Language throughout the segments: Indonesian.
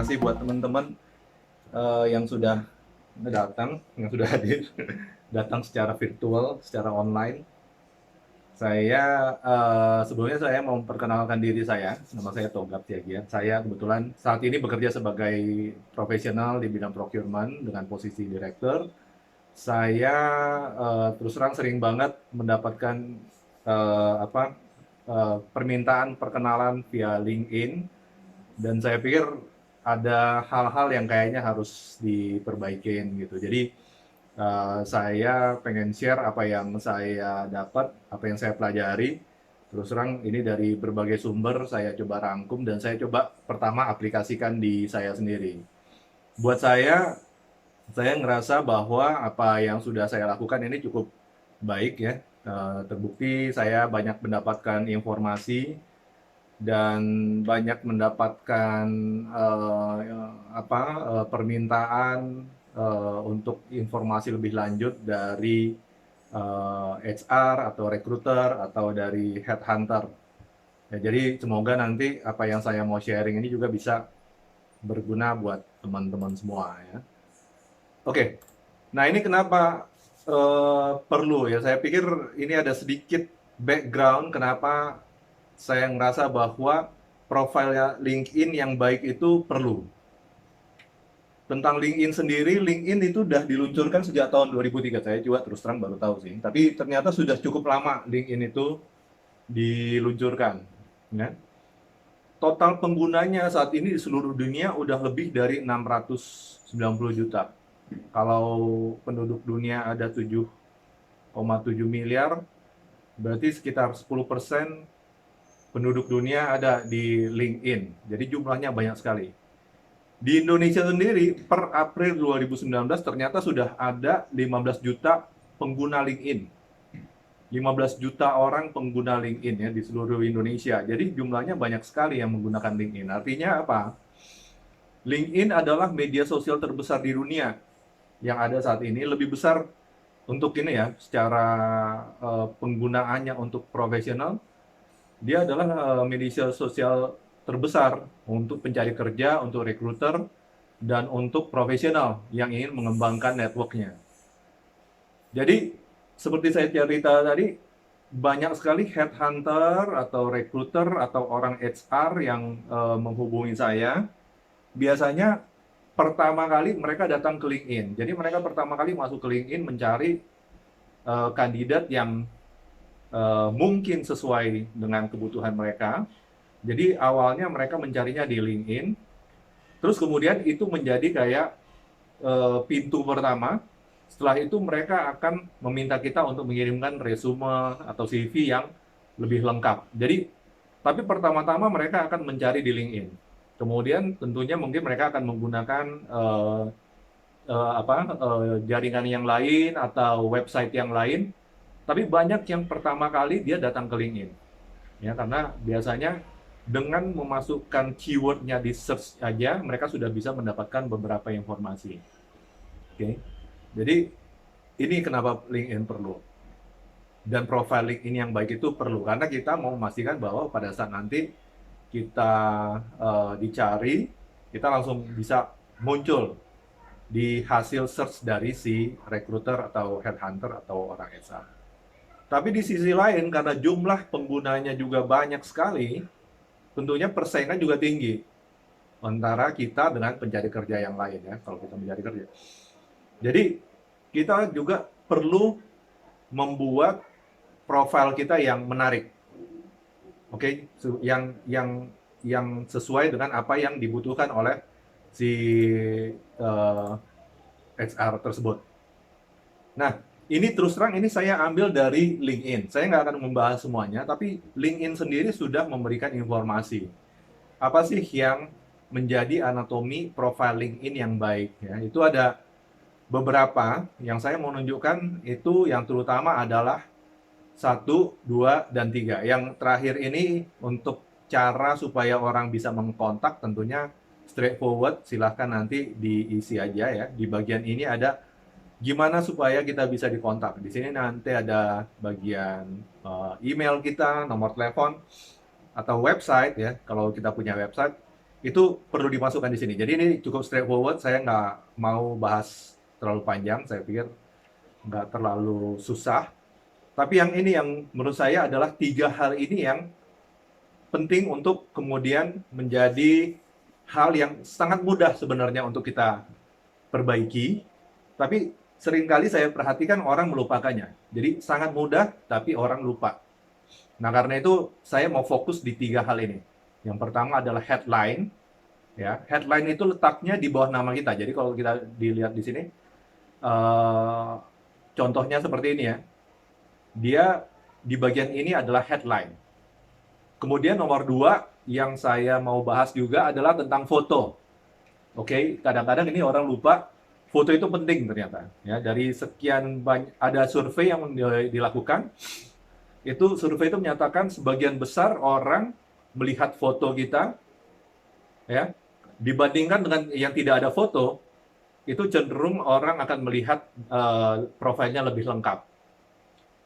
kasih buat teman-teman yang sudah datang, yang sudah hadir, datang secara virtual, secara online. Sebelumnya saya mau memperkenalkan diri saya. Nama saya Toga Tiagian. Saya kebetulan saat ini bekerja sebagai profesional di bidang procurement dengan posisi direktur. Saya terus terang sering banget mendapatkan permintaan perkenalan via LinkedIn, dan saya pikir ada hal-hal yang kayaknya harus diperbaikin gitu. Jadi saya pengen share apa yang saya dapat, apa yang saya pelajari. Terus terang ini dari berbagai sumber saya coba rangkum dan saya coba pertama aplikasikan di saya sendiri. Buat saya ngerasa bahwa apa yang sudah saya lakukan ini cukup baik ya. Terbukti saya banyak mendapatkan informasi dan banyak mendapatkan permintaan untuk informasi lebih lanjut dari HR atau recruiter atau dari headhunter. Ya, jadi semoga nanti apa yang saya mau sharing ini juga bisa berguna buat teman-teman semua ya. Oke, nah ini kenapa perlu ya? Saya pikir ini ada sedikit background kenapa saya ngerasa bahwa profilnya LinkedIn yang baik itu perlu. Tentang LinkedIn sendiri, LinkedIn itu udah diluncurkan sejak tahun 2003. Saya juga terus terang baru tahu sih. Tapi ternyata sudah cukup lama LinkedIn itu diluncurkan. Ya. Total penggunanya saat ini di seluruh dunia udah lebih dari 690 juta. Kalau penduduk dunia ada 7,7 miliar, berarti sekitar 10% penduduk dunia ada di LinkedIn. Jadi jumlahnya banyak sekali. Di Indonesia sendiri, per April 2019 ternyata sudah ada 15 juta pengguna LinkedIn. 15 juta orang pengguna LinkedIn ya di seluruh Indonesia. Jadi jumlahnya banyak sekali yang menggunakan LinkedIn. Artinya apa? LinkedIn adalah media sosial terbesar di dunia yang ada saat ini, lebih besar untuk ini ya, secara penggunaannya untuk profesional. Dia adalah media sosial terbesar untuk pencari kerja, untuk recruiter, dan untuk profesional yang ingin mengembangkan networknya. Jadi, seperti saya cerita tadi, banyak sekali headhunter atau recruiter atau orang HR yang menghubungi saya. Biasanya pertama kali mereka datang ke LinkedIn. Jadi mereka pertama kali masuk ke LinkedIn mencari kandidat yang mungkin sesuai dengan kebutuhan mereka. Jadi awalnya mereka mencarinya di LinkedIn, terus kemudian itu menjadi kayak pintu pertama. Setelah itu mereka akan meminta kita untuk mengirimkan resume atau CV yang lebih lengkap. Jadi, tapi pertama-tama mereka akan mencari di LinkedIn. Kemudian tentunya mungkin mereka akan menggunakan jaringan yang lain atau website yang lain. Tapi banyak yang pertama kali dia datang ke LinkedIn, ya karena biasanya dengan memasukkan keywordnya di search aja mereka sudah bisa mendapatkan beberapa informasi. Oke, jadi ini kenapa LinkedIn perlu, dan profile LinkedIn yang baik itu perlu karena kita mau memastikan bahwa pada saat nanti kita dicari, kita langsung bisa muncul di hasil search dari si recruiter atau headhunter atau orang HR. Tapi di sisi lain, karena jumlah penggunanya juga banyak sekali, tentunya persaingan juga tinggi antara kita dengan pencari kerja yang lain ya, kalau kita mencari kerja. Jadi, kita juga perlu membuat profil kita yang menarik. Oke, yang sesuai dengan apa yang dibutuhkan oleh si HR tersebut. Nah, ini terus terang ini saya ambil dari LinkedIn. Saya nggak akan membahas semuanya, tapi LinkedIn sendiri sudah memberikan informasi. Apa sih yang menjadi anatomi profile LinkedIn yang baik? Ya, itu ada beberapa yang saya mau tunjukkan, itu yang terutama adalah satu, 2, dan 3. Yang terakhir ini untuk cara supaya orang bisa mengkontak tentunya straightforward, silahkan nanti diisi aja ya. Di bagian ini ada gimana supaya kita bisa dikontak. Di sini nanti ada bagian email kita, nomor telepon, atau website ya. Kalau kita punya website, itu perlu dimasukkan di sini. Jadi ini cukup straightforward, saya nggak mau bahas terlalu panjang, saya pikir nggak terlalu susah. Tapi yang ini yang menurut saya adalah 3 hal ini yang penting untuk kemudian menjadi hal yang sangat mudah sebenarnya untuk kita perbaiki, tapi seringkali saya perhatikan orang melupakannya. Jadi sangat mudah, tapi orang lupa. Nah, karena itu saya mau fokus di 3 hal ini. Yang pertama adalah headline, ya. Headline itu letaknya di bawah nama kita. Jadi kalau kita dilihat di sini, eh, contohnya seperti ini ya. Dia di bagian ini adalah headline. Kemudian nomor 2 yang saya mau bahas juga adalah tentang foto. Oke, kadang-kadang ini orang lupa foto itu penting ternyata. Ya, dari sekian banyak ada survei yang dilakukan, itu survei itu menyatakan sebagian besar orang melihat foto kita, ya, dibandingkan dengan yang tidak ada foto, itu cenderung orang akan melihat profilnya lebih lengkap.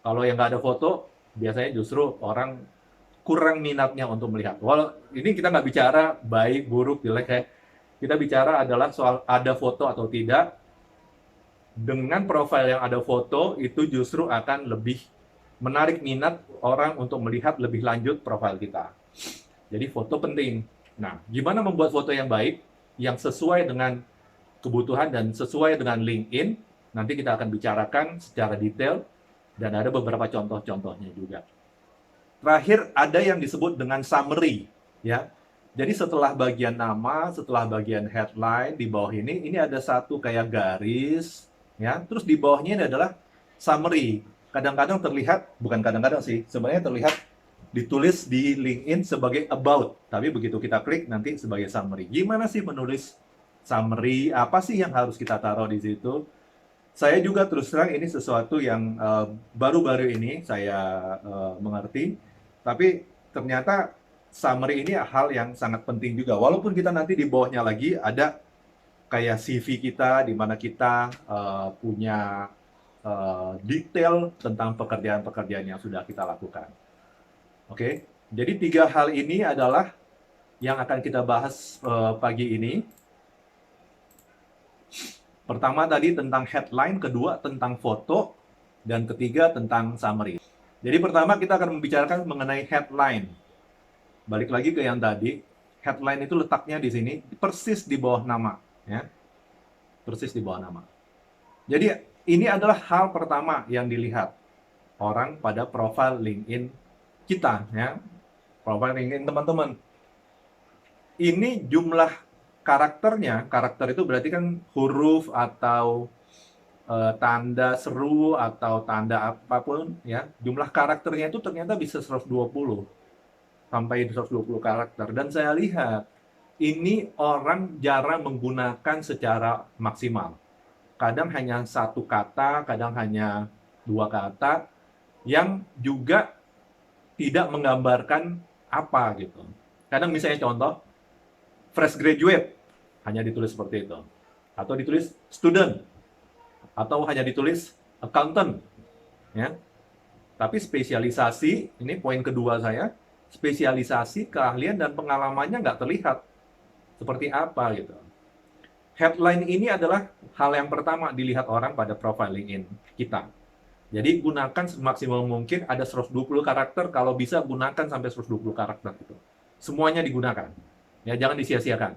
Kalau yang nggak ada foto, biasanya justru orang kurang minatnya untuk melihat. Walau ini kita nggak bicara baik, buruk, jelek ya. Kita bicara adalah soal ada foto atau tidak. Dengan profil yang ada foto, itu justru akan lebih menarik minat orang untuk melihat lebih lanjut profil kita. Jadi foto penting. Nah, gimana membuat foto yang baik, yang sesuai dengan kebutuhan dan sesuai dengan LinkedIn, nanti kita akan bicarakan secara detail dan ada beberapa contoh-contohnya juga. Terakhir ada yang disebut dengan summary, ya. Jadi setelah bagian nama, setelah bagian headline di bawah ini ada satu kayak garis, ya. Terus di bawahnya ini adalah summary. Kadang-kadang terlihat, bukan kadang-kadang sih, sebenarnya terlihat ditulis di LinkedIn sebagai about, tapi begitu kita klik nanti sebagai summary. Gimana sih menulis summary? Apa sih yang harus kita taruh di situ? Saya juga terus terang ini sesuatu yang baru-baru ini saya mengerti, tapi ternyata summary ini hal yang sangat penting juga. Walaupun kita nanti di bawahnya lagi ada kayak CV kita, di mana kita punya detail tentang pekerjaan-pekerjaan yang sudah kita lakukan. Oke, jadi 3 hal ini adalah yang akan kita bahas pagi ini. Pertama tadi tentang headline, kedua tentang foto, dan ketiga tentang summary. Jadi pertama kita akan membicarakan mengenai headline. Balik lagi ke yang tadi, headline itu letaknya di sini, persis di bawah nama, ya, persis di bawah nama. Jadi ini adalah hal pertama yang dilihat orang pada profil LinkedIn kita, ya, profil LinkedIn teman-teman. Ini jumlah karakternya, karakter itu berarti kan huruf atau tanda seru atau tanda apapun, ya, jumlah karakternya itu ternyata bisa 120 sampai 120 karakter. Dan saya lihat ini orang jarang menggunakan secara maksimal. Kadang hanya 1 kata, kadang hanya 2 kata, yang juga tidak menggambarkan apa gitu. Kadang misalnya contoh, fresh graduate, hanya ditulis seperti itu. Atau ditulis student, atau hanya ditulis accountant, ya. Tapi spesialisasi, ini poin kedua saya, spesialisasi, keahlian, dan pengalamannya nggak terlihat seperti apa gitu. Headline ini adalah hal yang pertama dilihat orang pada profile LinkedIn kita. Jadi gunakan semaksimal mungkin, ada 120 karakter, kalau bisa gunakan sampai 120 karakter gitu. Semuanya digunakan. Ya, jangan disia-siakan.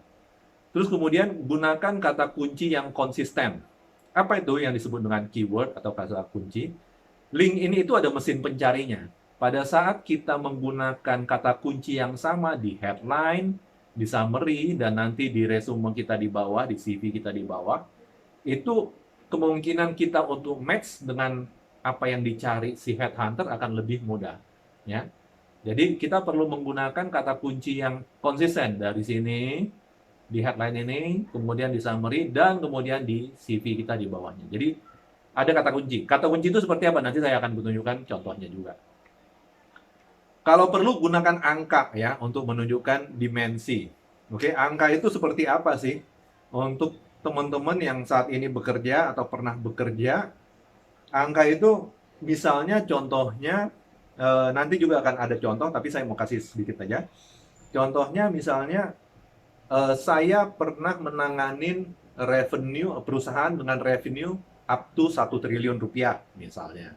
Terus kemudian gunakan kata kunci yang konsisten. Apa itu yang disebut dengan keyword atau kata kunci? LinkedIn itu ada mesin pencarinya. Pada saat kita menggunakan kata kunci yang sama di headline, di summary, dan nanti di resume kita di bawah, di CV kita di bawah, itu kemungkinan kita untuk match dengan apa yang dicari si headhunter akan lebih mudah, ya. Jadi kita perlu menggunakan kata kunci yang konsisten dari sini, di headline ini, kemudian di summary, dan kemudian di CV kita di bawahnya. Jadi ada kata kunci. Kata kunci itu seperti apa? Nanti saya akan menunjukkan contohnya juga. Kalau perlu gunakan angka ya untuk menunjukkan dimensi. Oke, angka itu seperti apa sih? Untuk teman-teman yang saat ini bekerja atau pernah bekerja, angka itu misalnya contohnya nanti juga akan ada contoh, tapi saya mau kasih sedikit aja. Contohnya misalnya saya pernah menanganin revenue perusahaan dengan revenue up to 1 triliun rupiah misalnya.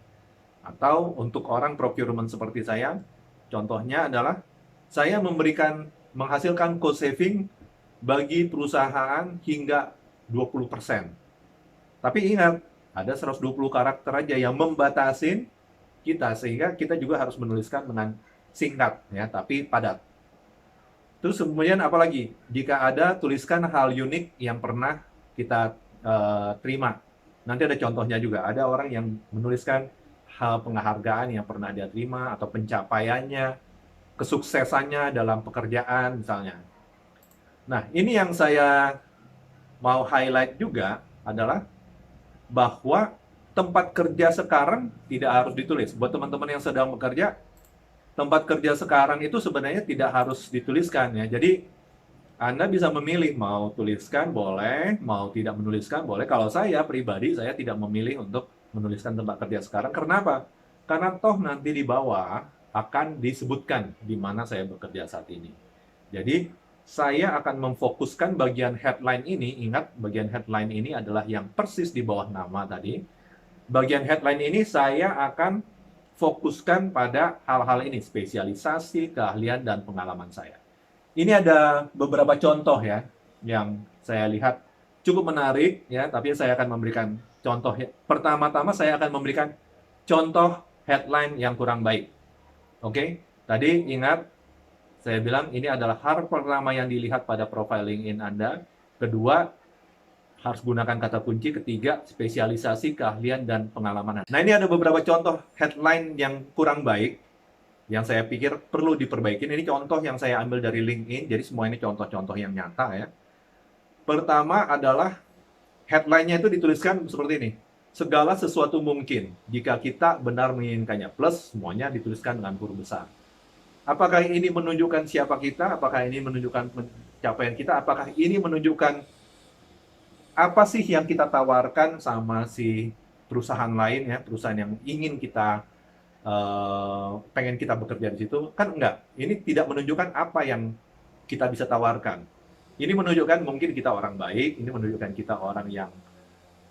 Atau untuk orang procurement seperti saya, contohnya adalah saya menghasilkan cost saving bagi perusahaan hingga 20%. Tapi ingat, ada 120 karakter aja yang membatasin kita, sehingga kita juga harus menuliskan dengan singkat, ya, tapi padat. Terus kemudian apalagi? Jika ada, tuliskan hal unik yang pernah kita terima. Nanti ada contohnya juga. Ada orang yang menuliskan hal penghargaan yang pernah dia terima, atau pencapaiannya, kesuksesannya dalam pekerjaan misalnya. Nah, ini yang saya mau highlight juga adalah bahwa tempat kerja sekarang tidak harus ditulis. Buat teman-teman yang sedang bekerja, tempat kerja sekarang itu sebenarnya tidak harus dituliskan, ya. Jadi Anda bisa memilih mau tuliskan boleh, mau tidak menuliskan boleh. Kalau saya pribadi, saya tidak memilih untuk menuliskan tempat kerja sekarang. Kenapa? Karena toh nanti di bawah akan disebutkan di mana saya bekerja saat ini. Jadi saya akan memfokuskan bagian headline ini. Ingat, bagian headline ini adalah yang persis di bawah nama tadi. Bagian headline ini saya akan fokuskan pada hal-hal ini, spesialisasi, keahlian, dan pengalaman saya. Ini ada beberapa contoh ya, yang saya lihat cukup menarik ya, tapi saya akan memberikan contoh. Pertama-tama saya akan memberikan contoh headline yang kurang baik. Oke, tadi ingat, saya bilang ini adalah hal pertama yang dilihat pada profile LinkedIn Anda. Kedua, harus gunakan kata kunci. Ketiga, spesialisasi, keahlian, dan pengalaman. Nah, ini ada beberapa contoh headline yang kurang baik, yang saya pikir perlu diperbaiki. Ini contoh yang saya ambil dari LinkedIn, jadi semua ini contoh-contoh yang nyata ya. Pertama adalah headline-nya itu dituliskan seperti ini. Segala sesuatu mungkin jika kita benar menginginkannya. Plus semuanya dituliskan dengan huruf besar. Apakah ini menunjukkan siapa kita? Apakah ini menunjukkan pencapaian kita? Apakah ini menunjukkan apa sih yang kita tawarkan sama si perusahaan lain ya, perusahaan yang ingin kita pengen kita bekerja di situ? Kan enggak. Ini tidak menunjukkan apa yang kita bisa tawarkan. Ini menunjukkan mungkin kita orang baik, ini menunjukkan kita orang yang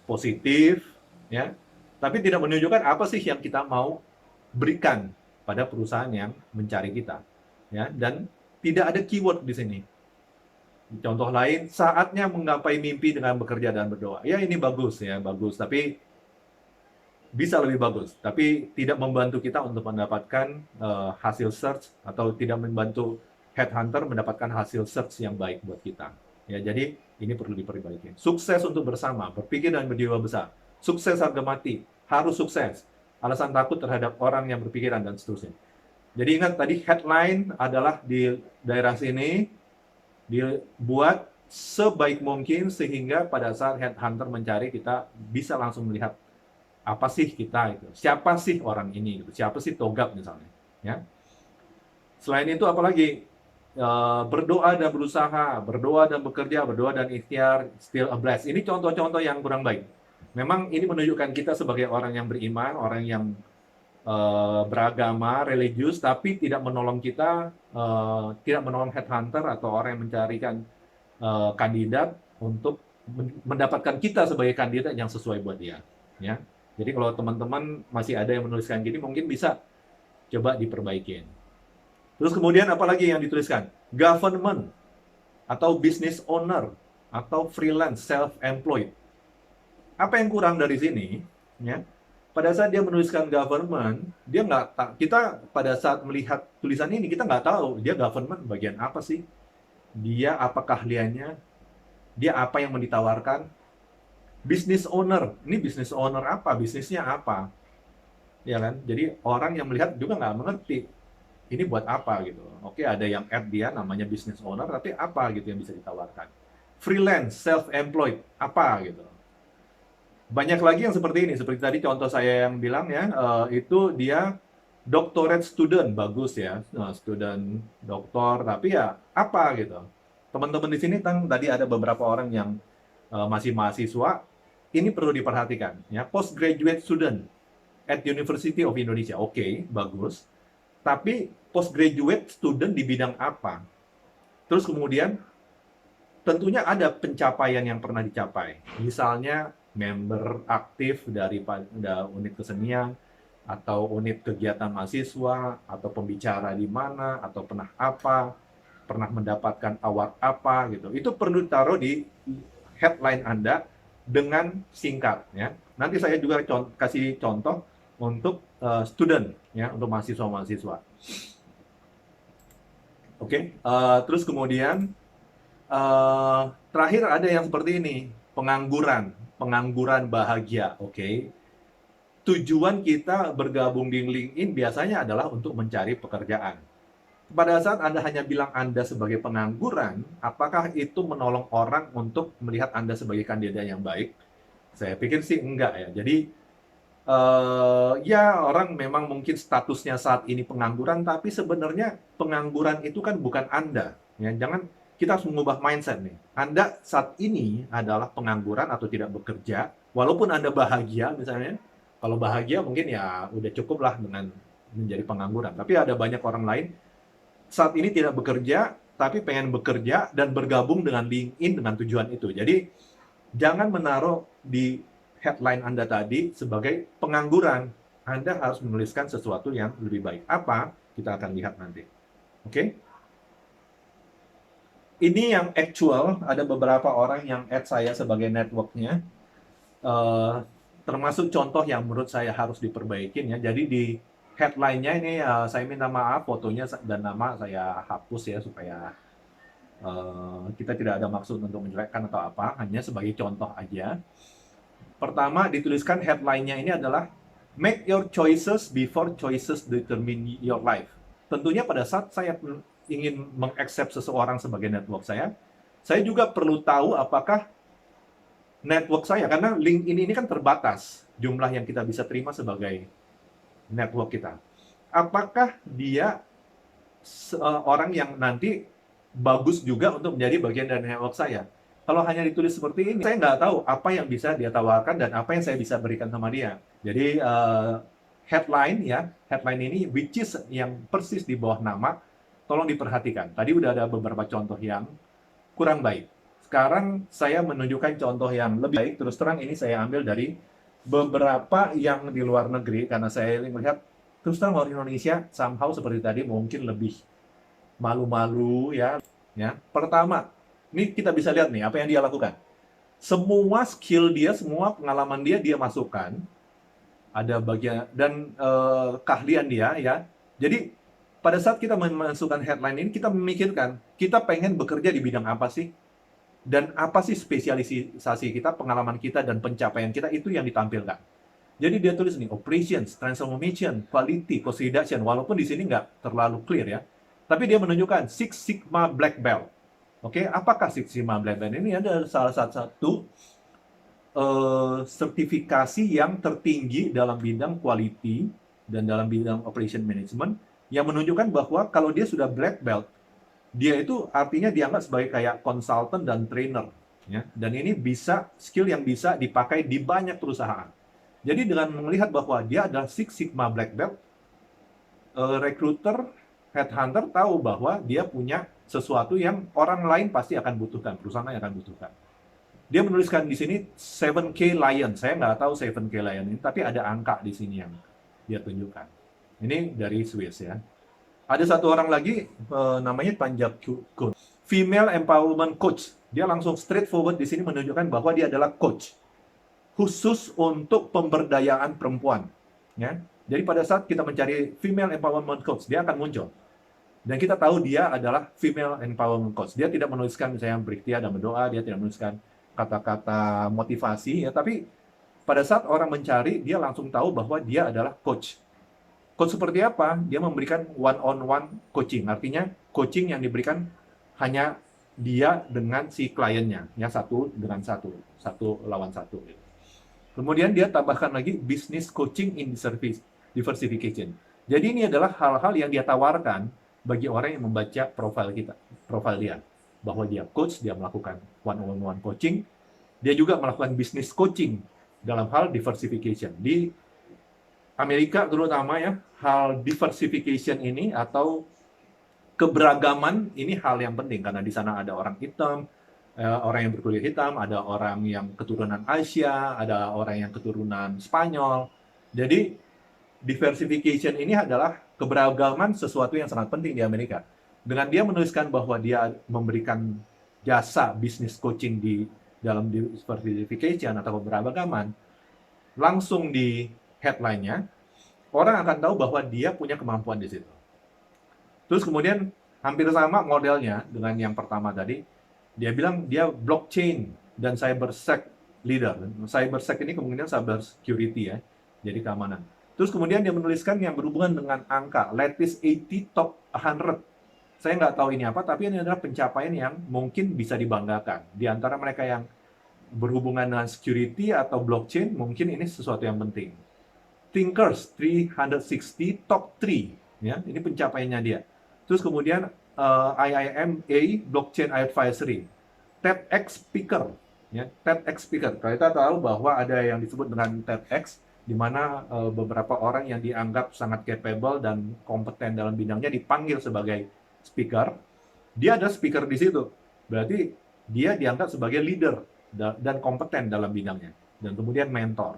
positif, ya. Tapi tidak menunjukkan apa sih yang kita mau berikan pada perusahaan yang mencari kita, ya. Dan tidak ada keyword di sini. Contoh lain, saatnya menggapai mimpi dengan bekerja dan berdoa. Ya, ini bagus ya, bagus. Tapi bisa lebih bagus. Tapi tidak membantu kita untuk mendapatkan hasil search, atau tidak membantu headhunter mendapatkan hasil search yang baik buat kita. Ya, jadi ini perlu diperbaiki. Sukses untuk bersama, berpikir dan berjiwa besar. Sukses harga mati, harus sukses. Alasan takut terhadap orang yang berpikiran, dan seterusnya. Jadi ingat tadi headline adalah di daerah sini dibuat sebaik mungkin sehingga pada saat headhunter mencari, kita bisa langsung melihat apa sih kita itu, siapa sih orang ini, gitu. Siapa sih Togap misalnya. Ya. Selain itu apalagi? Berdoa dan berusaha, berdoa dan bekerja, berdoa dan ikhtiar, still a blessed. Ini contoh-contoh yang kurang baik. Memang ini menunjukkan kita sebagai orang yang beriman, orang yang beragama, religius, tapi tidak menolong kita, tidak menolong headhunter atau orang yang mencarikan kandidat untuk mendapatkan kita sebagai kandidat yang sesuai buat dia. Ya. Jadi kalau teman-teman masih ada yang menuliskan gini, mungkin bisa coba diperbaikin. Terus kemudian apalagi yang dituliskan? Government, atau business owner, atau freelance, self-employed. Apa yang kurang dari sini? Ya, pada saat dia menuliskan government, dia kita pada saat melihat tulisan ini, kita nggak tahu dia government bagian apa sih? Dia apa keahliannya? Dia apa yang mau ditawarkan? Business owner, ini business owner apa? Bisnisnya apa? Ya kan? Jadi orang yang melihat juga nggak mengerti ini buat apa gitu. Oke, ada yang add dia namanya business owner, tapi apa gitu yang bisa ditawarkan? Freelance, self-employed, apa gitu. Banyak lagi yang seperti ini, seperti tadi contoh saya yang bilang ya, itu dia doctorate student, bagus ya, student doktor, tapi ya apa gitu. Teman-teman di sini tadi ada beberapa orang yang masih mahasiswa, ini perlu diperhatikan ya, postgraduate student at University of Indonesia, oke, bagus. Tapi postgraduate student di bidang apa? Terus kemudian tentunya ada pencapaian yang pernah dicapai. Misalnya member aktif dari unit kesenian, atau unit kegiatan mahasiswa, atau pembicara di mana, atau pernah apa, pernah mendapatkan award apa gitu. Itu perlu taruh di headline Anda dengan singkat ya. Nanti saya juga kasih contoh untuk student ya, untuk mahasiswa-mahasiswa. Oke, terus kemudian terakhir ada yang seperti ini, pengangguran bahagia. Oke. Tujuan kita bergabung di LinkedIn biasanya adalah untuk mencari pekerjaan. Pada saat Anda hanya bilang Anda sebagai pengangguran, apakah itu menolong orang untuk melihat Anda sebagai kandidat yang baik? Saya pikir sih enggak ya. Jadi ya orang memang mungkin statusnya saat ini pengangguran, tapi sebenarnya pengangguran itu kan bukan Anda. Ya, jangan kita harus mengubah mindset nih. Anda saat ini adalah pengangguran atau tidak bekerja, walaupun Anda bahagia misalnya. Kalau bahagia mungkin ya udah cukup lah dengan menjadi pengangguran. Tapi ada banyak orang lain saat ini tidak bekerja, tapi pengen bekerja dan bergabung dengan LinkedIn dengan tujuan itu. Jadi jangan menaruh di headline Anda tadi sebagai pengangguran. Anda harus menuliskan sesuatu yang lebih baik. Apa? Kita akan lihat nanti. Oke? Ini yang actual, ada beberapa orang yang add saya sebagai networknya. Termasuk contoh yang menurut saya harus diperbaikin ya. Jadi di headline-nya ini saya minta maaf, fotonya dan nama saya hapus ya supaya kita tidak ada maksud untuk menjelekkan atau apa, hanya sebagai contoh aja. Pertama dituliskan headline-nya ini adalah make your choices before choices determine your life. Tentunya pada saat saya ingin mengaccept seseorang sebagai network saya juga perlu tahu apakah network saya, karena LinkedIn ini kan terbatas jumlah yang kita bisa terima sebagai network kita. Apakah dia orang yang nanti bagus juga untuk menjadi bagian dari network saya? Kalau hanya ditulis seperti ini, saya nggak tahu apa yang bisa dia tawarkan dan apa yang saya bisa berikan sama dia. Jadi headline ini which is yang persis di bawah nama, tolong diperhatikan. Tadi udah ada beberapa contoh yang kurang baik. Sekarang saya menunjukkan contoh yang lebih baik. Terus terang ini saya ambil dari beberapa yang di luar negeri, karena saya melihat terus terang orang Indonesia somehow seperti tadi mungkin lebih malu-malu ya. Pertama, ini kita bisa lihat nih apa yang dia lakukan. Semua skill dia, semua pengalaman dia masukkan. Ada bagian dan keahlian dia ya. Jadi pada saat kita memasukkan headline ini, kita memikirkan kita pengen bekerja di bidang apa sih? Dan apa sih spesialisasi kita, pengalaman kita, dan pencapaian kita, itu yang ditampilkan. Jadi dia tulis nih, operations, transformation, quality, cost reduction, walaupun di sini nggak terlalu clear ya. Tapi dia menunjukkan Six Sigma Black Belt. Oke, apakah Six Sigma Black Belt? Ini ada salah satu sertifikasi yang tertinggi dalam bidang quality dan dalam bidang operation management, yang menunjukkan bahwa kalau dia sudah Black Belt, dia itu artinya dianggap sebagai kayak konsultan dan trainer ya. Dan ini bisa skill yang bisa dipakai di banyak perusahaan. Jadi dengan melihat bahwa dia adalah Six Sigma Black Belt, recruiter, headhunter tahu bahwa dia punya sesuatu yang orang lain pasti akan butuhkan, perusahaan yang akan butuhkan. Dia menuliskan di sini 7K Lion. Saya nggak tahu 7K Lion ini, tapi ada angka di sini yang dia tunjukkan. Ini dari Swiss ya. Ada satu orang lagi namanya Panjab Kun, female empowerment coach. Dia langsung straightforward di sini menunjukkan bahwa dia adalah coach khusus untuk pemberdayaan perempuan. Ya. Jadi pada saat kita mencari female empowerment coach, dia akan muncul. Dan kita tahu dia adalah female empowerment coach. Dia tidak menuliskan misalnya berikhtiar dan berdoa, dia tidak menuliskan kata-kata motivasi, ya. Tapi pada saat orang mencari, dia langsung tahu bahwa dia adalah coach. Coach seperti apa? Dia memberikan one-on-one coaching. Artinya coaching yang diberikan hanya dia dengan si kliennya, ya, satu dengan satu lawan satu. Kemudian dia tambahkan lagi business coaching in service diversification. Jadi ini adalah hal-hal yang dia tawarkan bagi orang yang membaca profil dia, bahwa dia coach, dia melakukan one-on-one coaching, dia juga melakukan business coaching dalam hal diversification. Di Amerika terutama ya, hal diversification ini atau keberagaman ini hal yang penting, karena di sana ada orang hitam, orang yang berkulit hitam, ada orang yang keturunan Asia, ada orang yang keturunan Spanyol. Jadi diversification ini adalah keberagaman sesuatu yang sangat penting di Amerika. Dengan dia menuliskan bahwa dia memberikan jasa bisnis coaching di dalam diversification atau keberagaman, langsung di headline-nya, orang akan tahu bahwa dia punya kemampuan di situ. Terus kemudian hampir sama modelnya dengan yang pertama tadi, dia bilang dia blockchain dan cybersec leader. Cybersec ini kemungkinan cyber security ya, jadi keamanan. Terus kemudian dia menuliskan yang berhubungan dengan angka, latest 80 top 100. Saya nggak tahu ini apa, tapi ini adalah pencapaian yang mungkin bisa dibanggakan. Di antara mereka yang berhubungan dengan security atau blockchain, mungkin ini sesuatu yang penting. Thinkers 360 top 3, ya, ini pencapaiannya dia. Terus kemudian IIMA Blockchain Advisory, TEDx Speaker, ya, TEDx Speaker. Kalau kita tahu bahwa ada yang disebut dengan TEDx, di mana beberapa orang yang dianggap sangat capable dan kompeten dalam bidangnya dipanggil sebagai speaker. Dia ada speaker di situ, berarti dia dianggap sebagai leader dan kompeten dalam bidangnya, dan kemudian mentor.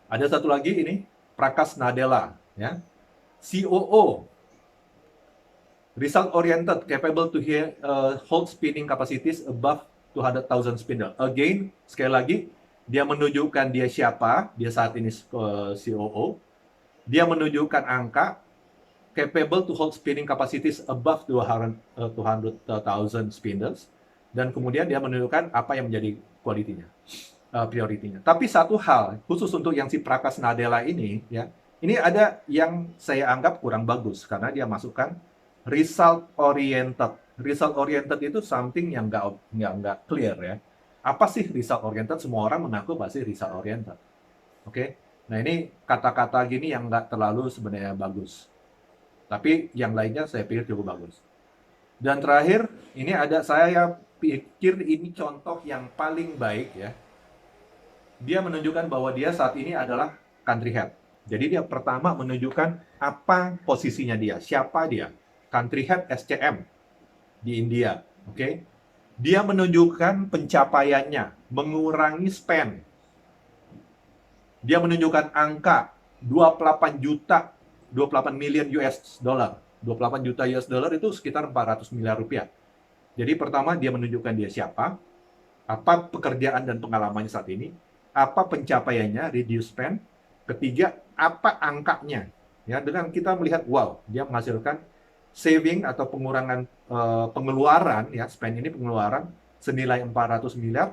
Ada satu lagi ini, Prakash Nadella, ya, COO, result oriented, capable to hold spinning capacities above 200,000 spindle. Again, sekali lagi, dia menunjukkan dia siapa, dia saat ini COO. Dia menunjukkan angka, capable to hold spinning capacities above 200,000 spindles. Dan kemudian dia menunjukkan apa yang menjadi kualitinya, prioritinya. Tapi satu hal, khusus untuk yang si Prakash Nadella ini, ya, ini ada yang saya anggap kurang bagus, karena dia masukkan result oriented. Result oriented itu something yang nggak clear ya. Apa sih result oriented? Semua orang mengaku pasti result oriented. Oke, nah ini kata-kata gini yang nggak terlalu sebenarnya bagus. Tapi yang lainnya saya pikir cukup bagus. Dan terakhir, ini ada, saya pikir ini contoh yang paling baik ya. Dia menunjukkan bahwa dia saat ini adalah country head. Jadi dia pertama menunjukkan apa posisinya dia, siapa dia. Country head SCM di India, oke? Dia menunjukkan pencapaiannya, mengurangi spend. Dia menunjukkan angka 28 juta, 28 million US dollar. 28 juta US dollar itu sekitar 400 miliar rupiah. Jadi pertama dia menunjukkan dia siapa, apa pekerjaan dan pengalamannya saat ini, apa pencapaiannya, reduce spend. Ketiga, apa angkanya. Ya, dengan kita melihat, wow, dia menghasilkan saving atau pengurangan pengeluaran, ya, spend ini pengeluaran senilai 400 miliar,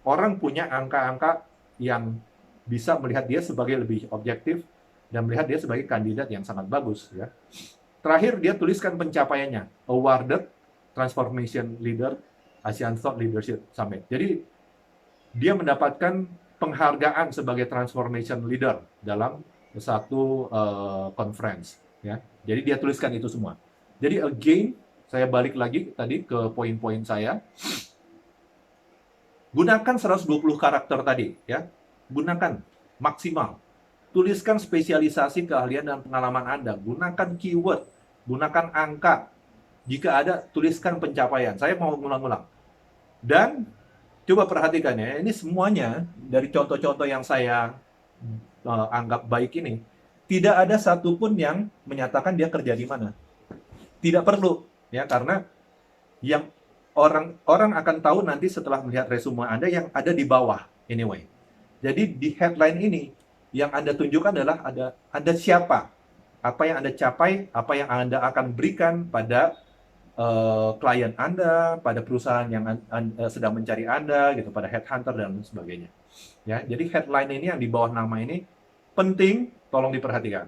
orang punya angka-angka yang bisa melihat dia sebagai lebih objektif dan melihat dia sebagai kandidat yang sangat bagus. Ya. Terakhir, dia tuliskan pencapaiannya, awarded transformation leader ASEAN Thought Leadership Summit. Jadi dia mendapatkan penghargaan sebagai transformation leader dalam satu conference. Ya. Jadi dia tuliskan itu semua. Jadi again, saya balik lagi tadi ke poin-poin saya. Gunakan 120 karakter tadi, ya. Gunakan maksimal. Tuliskan spesialisasi keahlian dan pengalaman Anda. Gunakan keyword, gunakan angka. Jika ada, tuliskan pencapaian. Saya mau ngulang-ngulang. Dan coba perhatikan ya, ini semuanya dari contoh-contoh yang saya anggap baik ini, tidak ada satupun yang menyatakan dia kerja di mana. Tidak perlu, ya, karena yang orang akan tahu nanti setelah melihat resume Anda yang ada di bawah anyway. Jadi di headline ini yang Anda tunjukkan adalah Anda siapa, apa yang Anda capai, apa yang Anda akan berikan pada klien Anda, pada perusahaan yang sedang mencari Anda, gitu, pada headhunter dan sebagainya. Ya, jadi headline ini yang di bawah nama ini penting, tolong diperhatikan.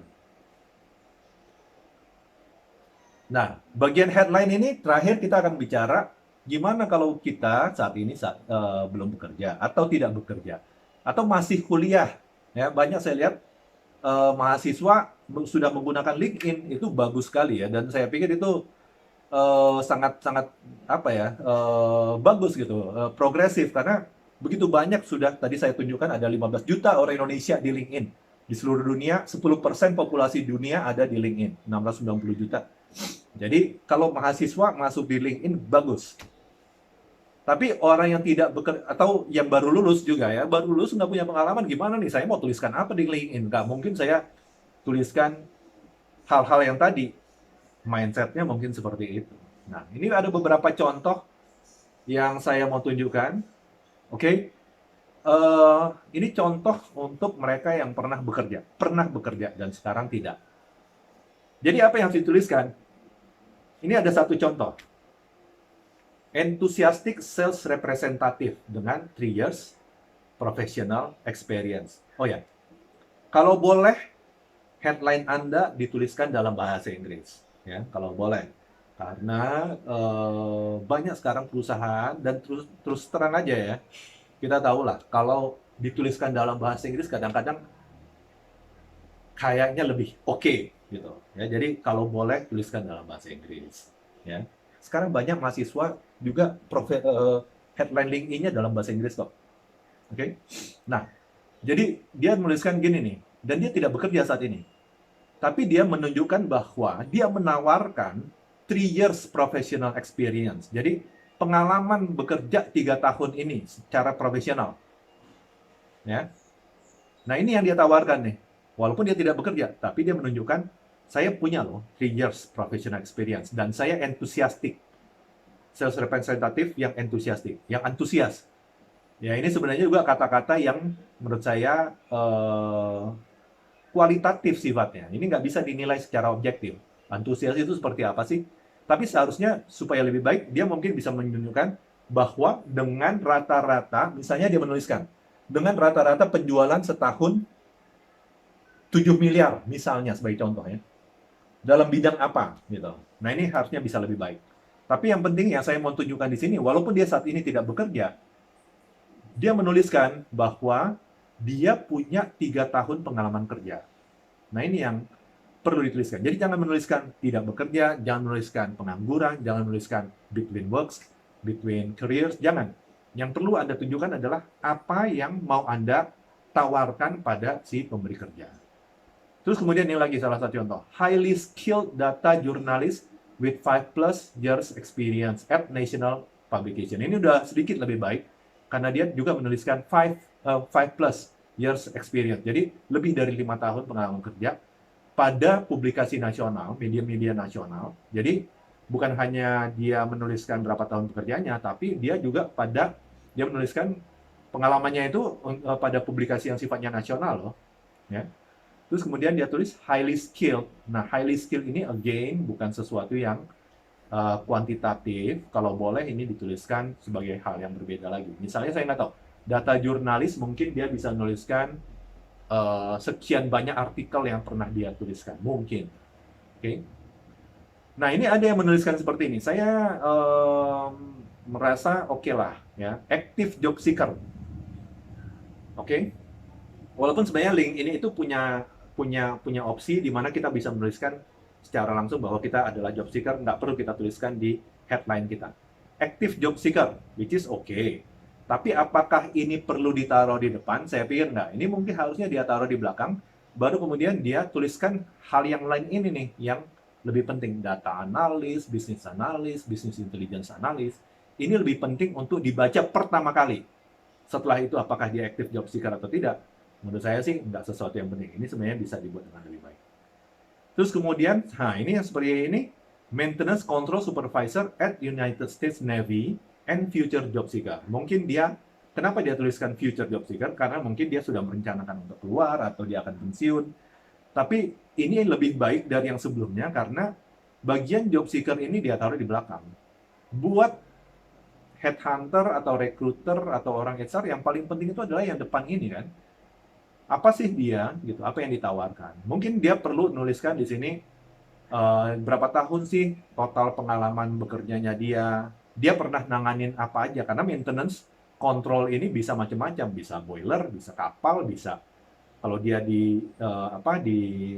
Nah, bagian headline ini terakhir kita akan bicara gimana kalau kita saat ini belum bekerja atau tidak bekerja atau masih kuliah. Ya, banyak saya lihat mahasiswa sudah menggunakan LinkedIn, itu bagus sekali ya, dan saya pikir itu sangat apa ya, bagus gitu, progresif, karena begitu banyak sudah tadi saya tunjukkan ada 15 juta orang Indonesia di LinkedIn. Di seluruh dunia 10% populasi dunia ada di LinkedIn, 690 juta. Jadi kalau mahasiswa masuk di LinkedIn bagus. Tapi orang yang tidak bekerja atau yang baru lulus juga ya, baru lulus nggak punya pengalaman, gimana nih? Saya mau tuliskan apa di LinkedIn? Nggak mungkin saya tuliskan hal-hal yang tadi, mindsetnya mungkin seperti itu. Nah, ini ada beberapa contoh yang saya mau tunjukkan. Oke, ini contoh untuk mereka yang pernah bekerja dan sekarang tidak. Jadi apa yang harus dituliskan? Ini ada satu contoh. Enthusiastic sales representative dengan 3 years professional experience. Oh ya, kalau boleh headline Anda dituliskan dalam bahasa Inggris, ya, kalau boleh. Karena banyak sekarang perusahaan dan terus terang aja ya, kita tahu lah kalau dituliskan dalam bahasa Inggris kadang-kadang kayaknya lebih oke gitu ya. Jadi kalau boleh tuliskan dalam bahasa Inggris ya. Sekarang banyak mahasiswa juga headline LinkedIn-nya dalam bahasa Inggris kok. Oke. Nah, jadi dia menuliskan gini nih, dan dia tidak bekerja saat ini. Tapi dia menunjukkan bahwa dia menawarkan 3 years professional experience. Jadi pengalaman bekerja 3 tahun ini secara profesional. Ya. Nah, ini yang dia tawarkan nih. Walaupun dia tidak bekerja, tapi dia menunjukkan saya punya loh 3 years professional experience dan saya enthusiastic. Sales representative yang enthusiastic, yang antusias. Ya, ini sebenarnya juga kata-kata yang menurut saya kualitatif sifatnya. Ini nggak bisa dinilai secara objektif. Antusias itu seperti apa sih? Tapi seharusnya supaya lebih baik, dia mungkin bisa menunjukkan bahwa dengan rata-rata, misalnya dia menuliskan, dengan rata-rata penjualan setahun 7 miliar misalnya sebagai contoh ya. Dalam bidang apa gitu. Nah, ini harusnya bisa lebih baik. Tapi yang penting yang saya mau tunjukkan di sini, walaupun dia saat ini tidak bekerja, dia menuliskan bahwa dia punya 3 tahun pengalaman kerja. Nah, ini yang perlu dituliskan. Jadi jangan menuliskan tidak bekerja, jangan menuliskan pengangguran, jangan menuliskan between works, between careers, jangan. Yang perlu Anda tunjukkan adalah apa yang mau Anda tawarkan pada si pemberi kerja. Terus kemudian ini lagi salah satu contoh. Highly skilled data journalist with 5 plus years experience at national publication. Ini udah sedikit lebih baik karena dia juga menuliskan 5 plus years experience. Jadi lebih dari 5 tahun pengalaman kerja pada publikasi nasional, media-media nasional. Jadi bukan hanya dia menuliskan berapa tahun pekerjaannya, tapi dia juga dia menuliskan pengalamannya itu pada publikasi yang sifatnya nasional loh. Ya. Terus kemudian dia tulis highly skilled. Nah, highly skilled ini again bukan sesuatu yang kuantitatif. Kalau boleh ini dituliskan sebagai hal yang berbeda lagi. Misalnya saya nggak tahu, data jurnalis mungkin dia bisa menuliskan sekian banyak artikel yang pernah dia tuliskan. Mungkin. Oke. Nah, ini ada yang menuliskan seperti ini. Saya merasa oke lah. Ya. Active job seeker. Oke. Walaupun sebenarnya link ini itu punya opsi di mana kita bisa menuliskan secara langsung bahwa kita adalah job seeker, nggak perlu kita tuliskan di headline kita. Active job seeker, which is okay. Tapi apakah ini perlu ditaruh di depan? Saya pikir nggak. Ini mungkin harusnya dia taruh di belakang, baru kemudian dia tuliskan hal yang lain ini nih, yang lebih penting. Data analis, business analis, business intelligence analis. Ini lebih penting untuk dibaca pertama kali. Setelah itu apakah dia active job seeker atau tidak? Menurut saya sih nggak sesuatu yang penting. Ini sebenarnya bisa dibuat dengan lebih baik. Terus kemudian, nah ini yang seperti ini, Maintenance Control Supervisor at United States Navy and Future Job Seeker. Mungkin dia, kenapa dia tuliskan Future Job Seeker? Karena mungkin dia sudah merencanakan untuk keluar atau dia akan pensiun. Tapi ini lebih baik dari yang sebelumnya karena bagian job seeker ini dia taruh di belakang. Buat headhunter atau recruiter atau orang HR yang paling penting itu adalah yang depan ini kan. Apa sih dia gitu, apa yang ditawarkan. Mungkin dia perlu nuliskan di sini berapa tahun sih total pengalaman bekerjanya dia pernah nanganin apa aja, karena maintenance control ini bisa macam-macam, bisa boiler, bisa kapal, bisa kalau dia di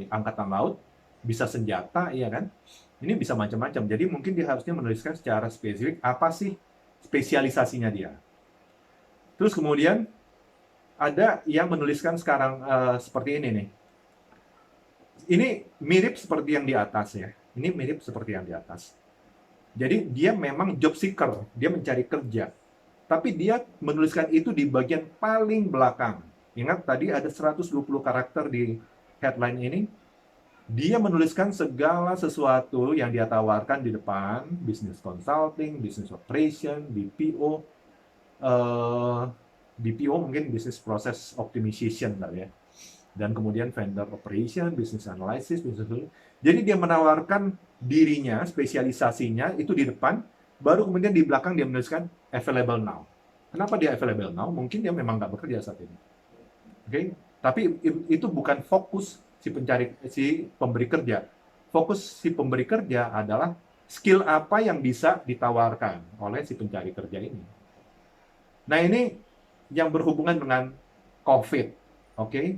angkatan laut bisa senjata, iya kan, ini bisa macam-macam. Jadi mungkin dia harusnya menuliskan secara spesifik apa sih spesialisasinya dia. Terus kemudian ada yang menuliskan sekarang seperti ini nih. Ini mirip seperti yang di atas ya. Ini mirip seperti yang di atas. Jadi dia memang job seeker, dia mencari kerja. Tapi dia menuliskan itu di bagian paling belakang. Ingat tadi ada 120 karakter di headline ini. Dia menuliskan segala sesuatu yang dia tawarkan di depan, business consulting, business operation, BPO, BPO mungkin business process optimization kali ya. Dan kemudian vendor operation, business analysis, business. Jadi dia menawarkan dirinya, spesialisasinya itu di depan, baru kemudian di belakang dia menuliskan available now. Kenapa dia available now? Mungkin dia memang nggak bekerja saat ini. Oke, tapi itu bukan fokus si pemberi kerja. Fokus si pemberi kerja adalah skill apa yang bisa ditawarkan oleh si pencari kerja ini. Nah, ini yang berhubungan dengan COVID. Oke,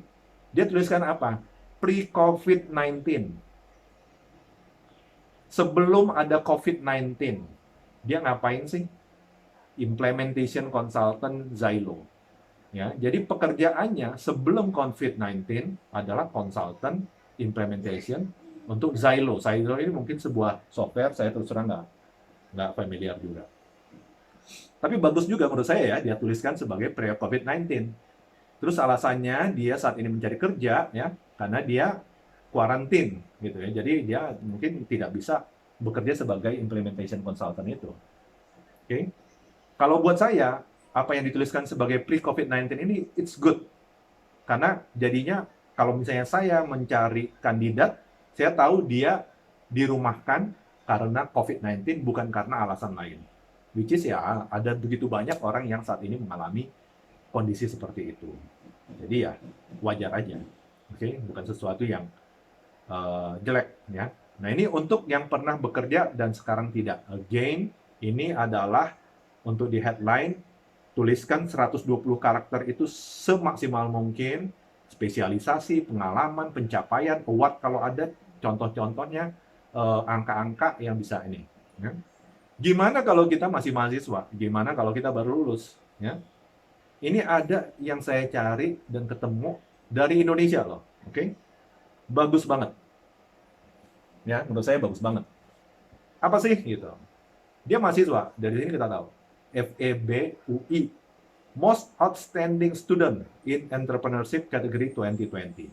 dia tuliskan apa? Pre-COVID-19. Sebelum ada COVID-19, dia ngapain sih? Implementation Consultant Zylo. Ya, jadi pekerjaannya sebelum COVID-19 adalah consultant implementation untuk Zylo. Zylo ini mungkin sebuah software, saya terus terang nggak familiar juga. Tapi bagus juga menurut saya ya, dia tuliskan sebagai pre-COVID-19. Terus alasannya dia saat ini mencari kerja ya, karena dia quarantine gitu ya. Jadi dia mungkin tidak bisa bekerja sebagai implementation consultant itu. Oke. Kalau buat saya, apa yang dituliskan sebagai pre-COVID-19 ini, it's good. Karena jadinya, kalau misalnya saya mencari kandidat, saya tahu dia dirumahkan karena COVID-19, bukan karena alasan lain. Which is ya, ada begitu banyak orang yang saat ini mengalami kondisi seperti itu. Jadi ya, wajar aja. Oke, bukan sesuatu yang jelek ya. Nah, ini untuk yang pernah bekerja dan sekarang tidak. Again, ini adalah untuk di headline, tuliskan 120 karakter itu semaksimal mungkin, spesialisasi, pengalaman, pencapaian, award kalau ada, contoh-contohnya, angka-angka yang bisa ini. Ya. Gimana kalau kita masih mahasiswa? Gimana kalau kita baru lulus? Ya. Ini ada yang saya cari dan ketemu dari Indonesia loh, oke? Bagus banget. Ya, menurut saya bagus banget. Apa sih gitu? Dia mahasiswa, dari sini kita tahu. FEB UI, Most Outstanding Student in Entrepreneurship Category 2020.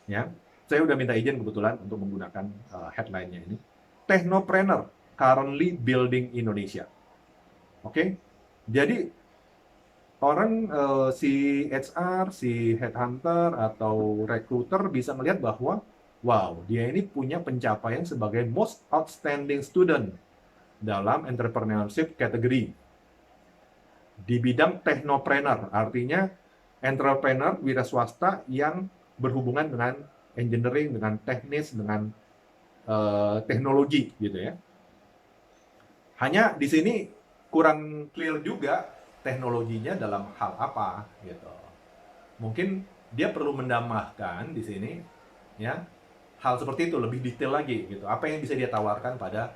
Ya, saya udah minta izin kebetulan untuk menggunakan headline-nya ini. Technopreneur currently building Indonesia. Oke, jadi orang si HR, si headhunter atau recruiter bisa melihat bahwa wow, dia ini punya pencapaian sebagai most outstanding student dalam entrepreneurship category di bidang technopreneur, artinya entrepreneur wira swasta yang berhubungan dengan engineering, dengan teknis, dengan teknologi gitu ya. Hanya di sini kurang clear juga teknologinya dalam hal apa gitu. Mungkin dia perlu menambahkan di sini ya hal seperti itu lebih detail lagi gitu. Apa yang bisa dia tawarkan pada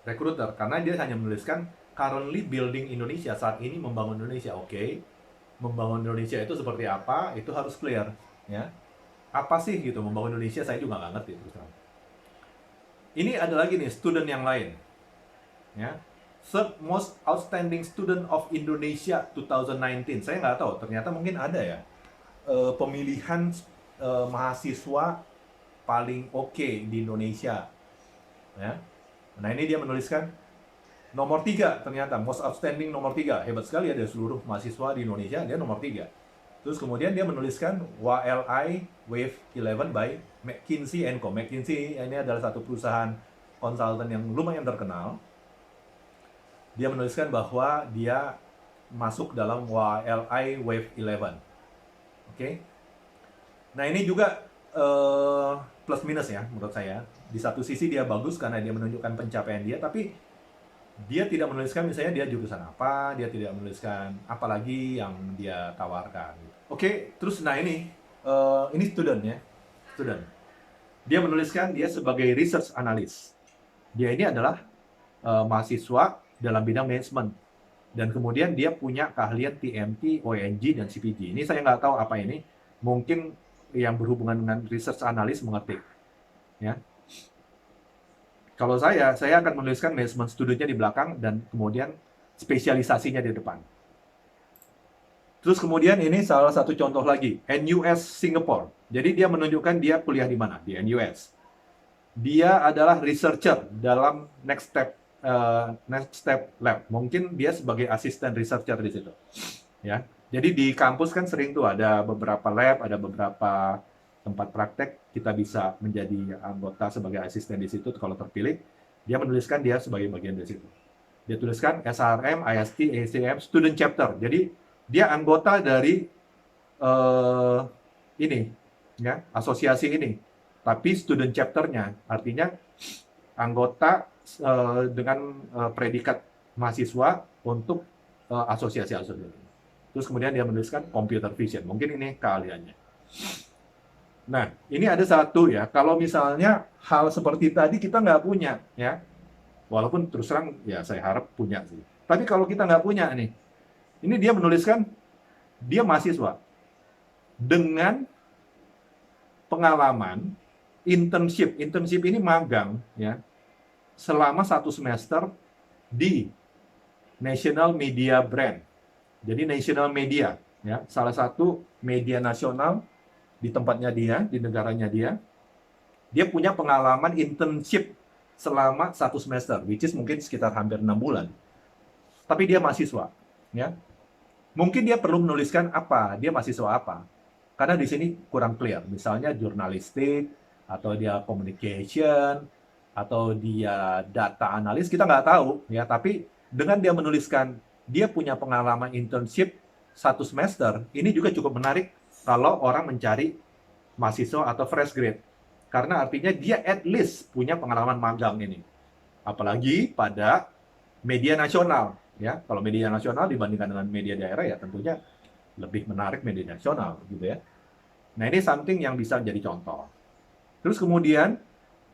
recruiter, karena dia hanya menuliskan currently building Indonesia, saat ini membangun Indonesia. Oke, membangun Indonesia itu seperti apa, itu harus clear ya. Apa sih gitu membangun Indonesia, saya juga nggak ngerti terus terang. Ini ada lagi nih student yang lain ya, third most outstanding student of Indonesia 2019. Saya nggak tahu, ternyata mungkin ada ya pemilihan mahasiswa paling oke di Indonesia ya. Nah, ini dia menuliskan nomor 3, ternyata most outstanding nomor 3. Hebat sekali ya, dari seluruh mahasiswa di Indonesia dia nomor 3. Terus kemudian dia menuliskan YLI Wave 11 by McKinsey & Co. McKinsey ini adalah satu perusahaan konsultan yang lumayan terkenal. Dia menuliskan bahwa dia masuk dalam YLI Wave 11. Oke. Nah, ini juga plus minus ya menurut saya. Di satu sisi dia bagus karena dia menunjukkan pencapaian dia, tapi dia tidak menuliskan misalnya dia jurusan apa, dia tidak menuliskan apa lagi yang dia tawarkan. Oke, terus nah ini student ya, student. Dia menuliskan dia sebagai research analyst. Dia ini adalah mahasiswa dalam bidang manajemen. Dan kemudian dia punya keahlian TMT, ONG, dan CPG. Ini saya nggak tahu apa ini. Mungkin yang berhubungan dengan research analyst mengerti. Ya. Kalau saya akan menuliskan management studentnya di belakang dan kemudian spesialisasinya di depan. Terus kemudian ini salah satu contoh lagi, NUS Singapore. Jadi dia menunjukkan dia kuliah di mana? Di NUS. Dia adalah researcher dalam Next Step Lab. Mungkin dia sebagai asisten researcher di situ. Ya. Jadi di kampus kan sering tuh ada beberapa lab, ada beberapa tempat praktek, kita bisa menjadi anggota sebagai asisten di situ kalau terpilih. Dia menuliskan dia sebagai bagian dari situ. Dia tuliskan SRM, IST, ACM, Student Chapter. Jadi dia anggota dari eh, ini, ya, asosiasi ini. Tapi student chapternya, artinya anggota dengan predikat mahasiswa untuk asosiasi-asosiasi. Terus kemudian dia menuliskan computer vision. Mungkin ini keahliannya. Nah, ini ada satu ya. Kalau misalnya hal seperti tadi kita nggak punya, ya. Walaupun terus terang, ya saya harap punya sih. Tapi kalau kita nggak punya nih, ini dia menuliskan dia mahasiswa dengan pengalaman internship. Internship ini magang, ya, selama 1 semester di National Media Brand. Jadi National Media, ya, salah satu media nasional di tempatnya dia, di negaranya dia. Dia punya pengalaman internship selama 1 semester, which is mungkin sekitar hampir 6 bulan. Tapi dia mahasiswa, ya. Mungkin dia perlu menuliskan apa, dia mahasiswa apa. Karena di sini kurang clear. Misalnya jurnalistik, atau dia communication, atau dia data analis, kita nggak tahu, ya. Tapi dengan dia menuliskan dia punya pengalaman internship 1 semester, ini juga cukup menarik kalau orang mencari mahasiswa atau fresh grade. Karena artinya dia at least punya pengalaman magang ini. Apalagi pada media nasional, ya. Kalau media nasional dibandingkan dengan media daerah, ya tentunya lebih menarik media nasional, gitu ya. Nah, ini something yang bisa jadi contoh. Terus kemudian,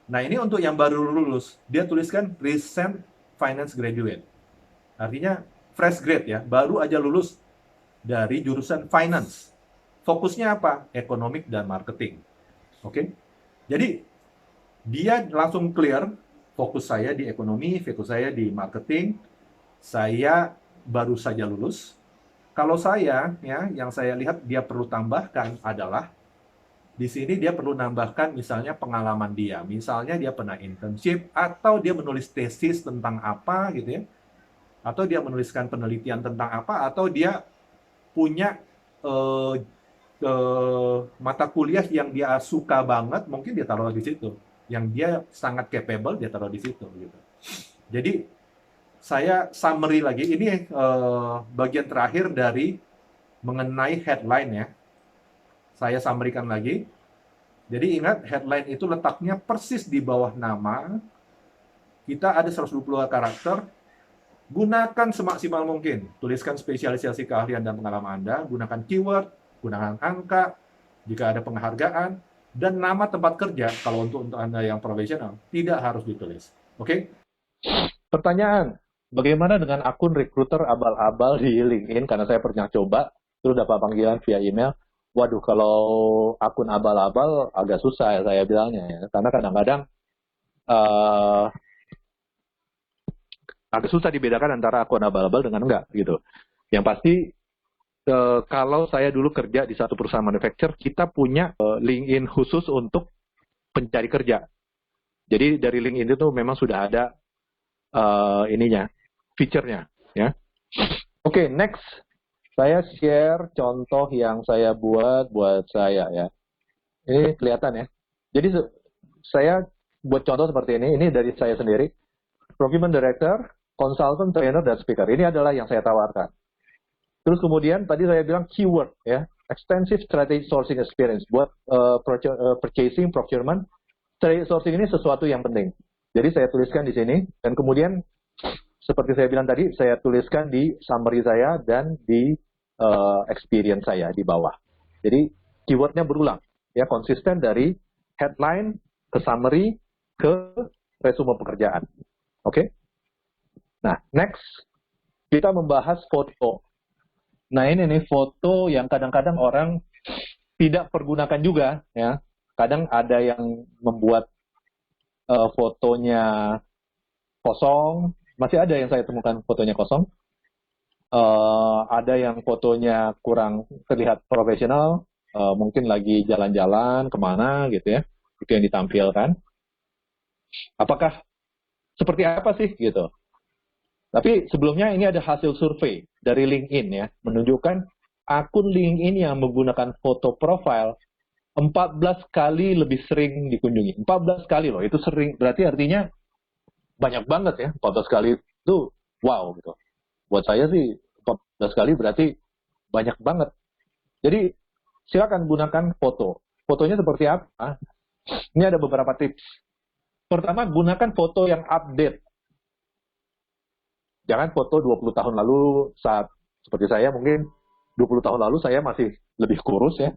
nah ini untuk yang baru lulus, dia tuliskan recent finance graduate. Artinya fresh grade, ya, baru aja lulus dari jurusan finance. Fokusnya apa? Economic dan marketing. Oke? Jadi dia langsung clear, fokus saya di ekonomi, fokus saya di marketing, saya baru saja lulus. Kalau saya, ya, yang saya lihat dia perlu tambahkan adalah di sini dia perlu nambahkan misalnya pengalaman dia. Misalnya dia pernah internship atau dia menulis tesis tentang apa gitu ya. Atau dia menuliskan penelitian tentang apa atau dia punya eh, mata kuliah yang dia suka banget, mungkin dia taruh di situ. Yang dia sangat capable dia taruh di situ gitu. Jadi saya summary lagi, ini bagian terakhir dari mengenai headline ya. Saya summary-kan lagi. Jadi ingat, headline itu letaknya persis di bawah nama. Kita ada 120 karakter. Gunakan semaksimal mungkin. Tuliskan spesialisasi keahlian dan pengalaman Anda. Gunakan keyword, gunakan angka, jika ada penghargaan, dan nama tempat kerja, kalau untuk Anda yang profesional, tidak harus ditulis. Oke? Pertanyaan, bagaimana dengan akun recruiter abal-abal di LinkedIn? Karena saya pernah coba, terus dapat panggilan via email. Waduh, kalau akun abal-abal agak susah ya saya bilangnya ya. Karena kadang-kadang eh, agak susah dibedakan antara akun abal-abal dengan enggak gitu. Yang pasti kalau saya dulu kerja di satu perusahaan manufacturer, kita punya LinkedIn khusus untuk pencari kerja. Jadi dari LinkedIn itu memang sudah ada ininya, fiturnya, ya. Oke, next. Saya share contoh yang saya buat saya ya. Ini kelihatan ya. Jadi saya buat contoh seperti ini. Ini dari saya sendiri. Procurement Director, Consultant, Trainer, dan Speaker. Ini adalah yang saya tawarkan. Terus kemudian tadi saya bilang keyword ya. Extensive Strategic Sourcing Experience. Buat purchasing, procurement. Strategic sourcing ini sesuatu yang penting. Jadi saya tuliskan di sini. Dan kemudian seperti saya bilang tadi, saya tuliskan di summary saya dan di experience saya di bawah. Jadi keywordnya berulang, ya, konsisten dari headline ke summary ke resume pekerjaan. Oke? Nah, next kita membahas foto. Nah, ini nih foto yang kadang-kadang orang tidak pergunakan juga, ya. Kadang ada yang membuat fotonya kosong, masih ada yang saya temukan fotonya kosong. Ada yang fotonya kurang terlihat profesional, mungkin lagi jalan-jalan kemana gitu ya, itu yang ditampilkan. Apakah seperti apa sih gitu? Tapi sebelumnya ini ada hasil survei dari LinkedIn ya, menunjukkan akun LinkedIn yang menggunakan foto profile 14 kali lebih sering dikunjungi. 14 kali loh, itu sering, berarti artinya banyak banget ya, 14 kali itu wow gitu. Buat saya sih 14 kali berarti banyak banget. Jadi silakan gunakan foto. Fotonya seperti apa? Ini ada beberapa tips. Pertama, gunakan foto yang update. Jangan foto 20 tahun lalu saat seperti saya mungkin 20 tahun lalu saya masih lebih kurus ya.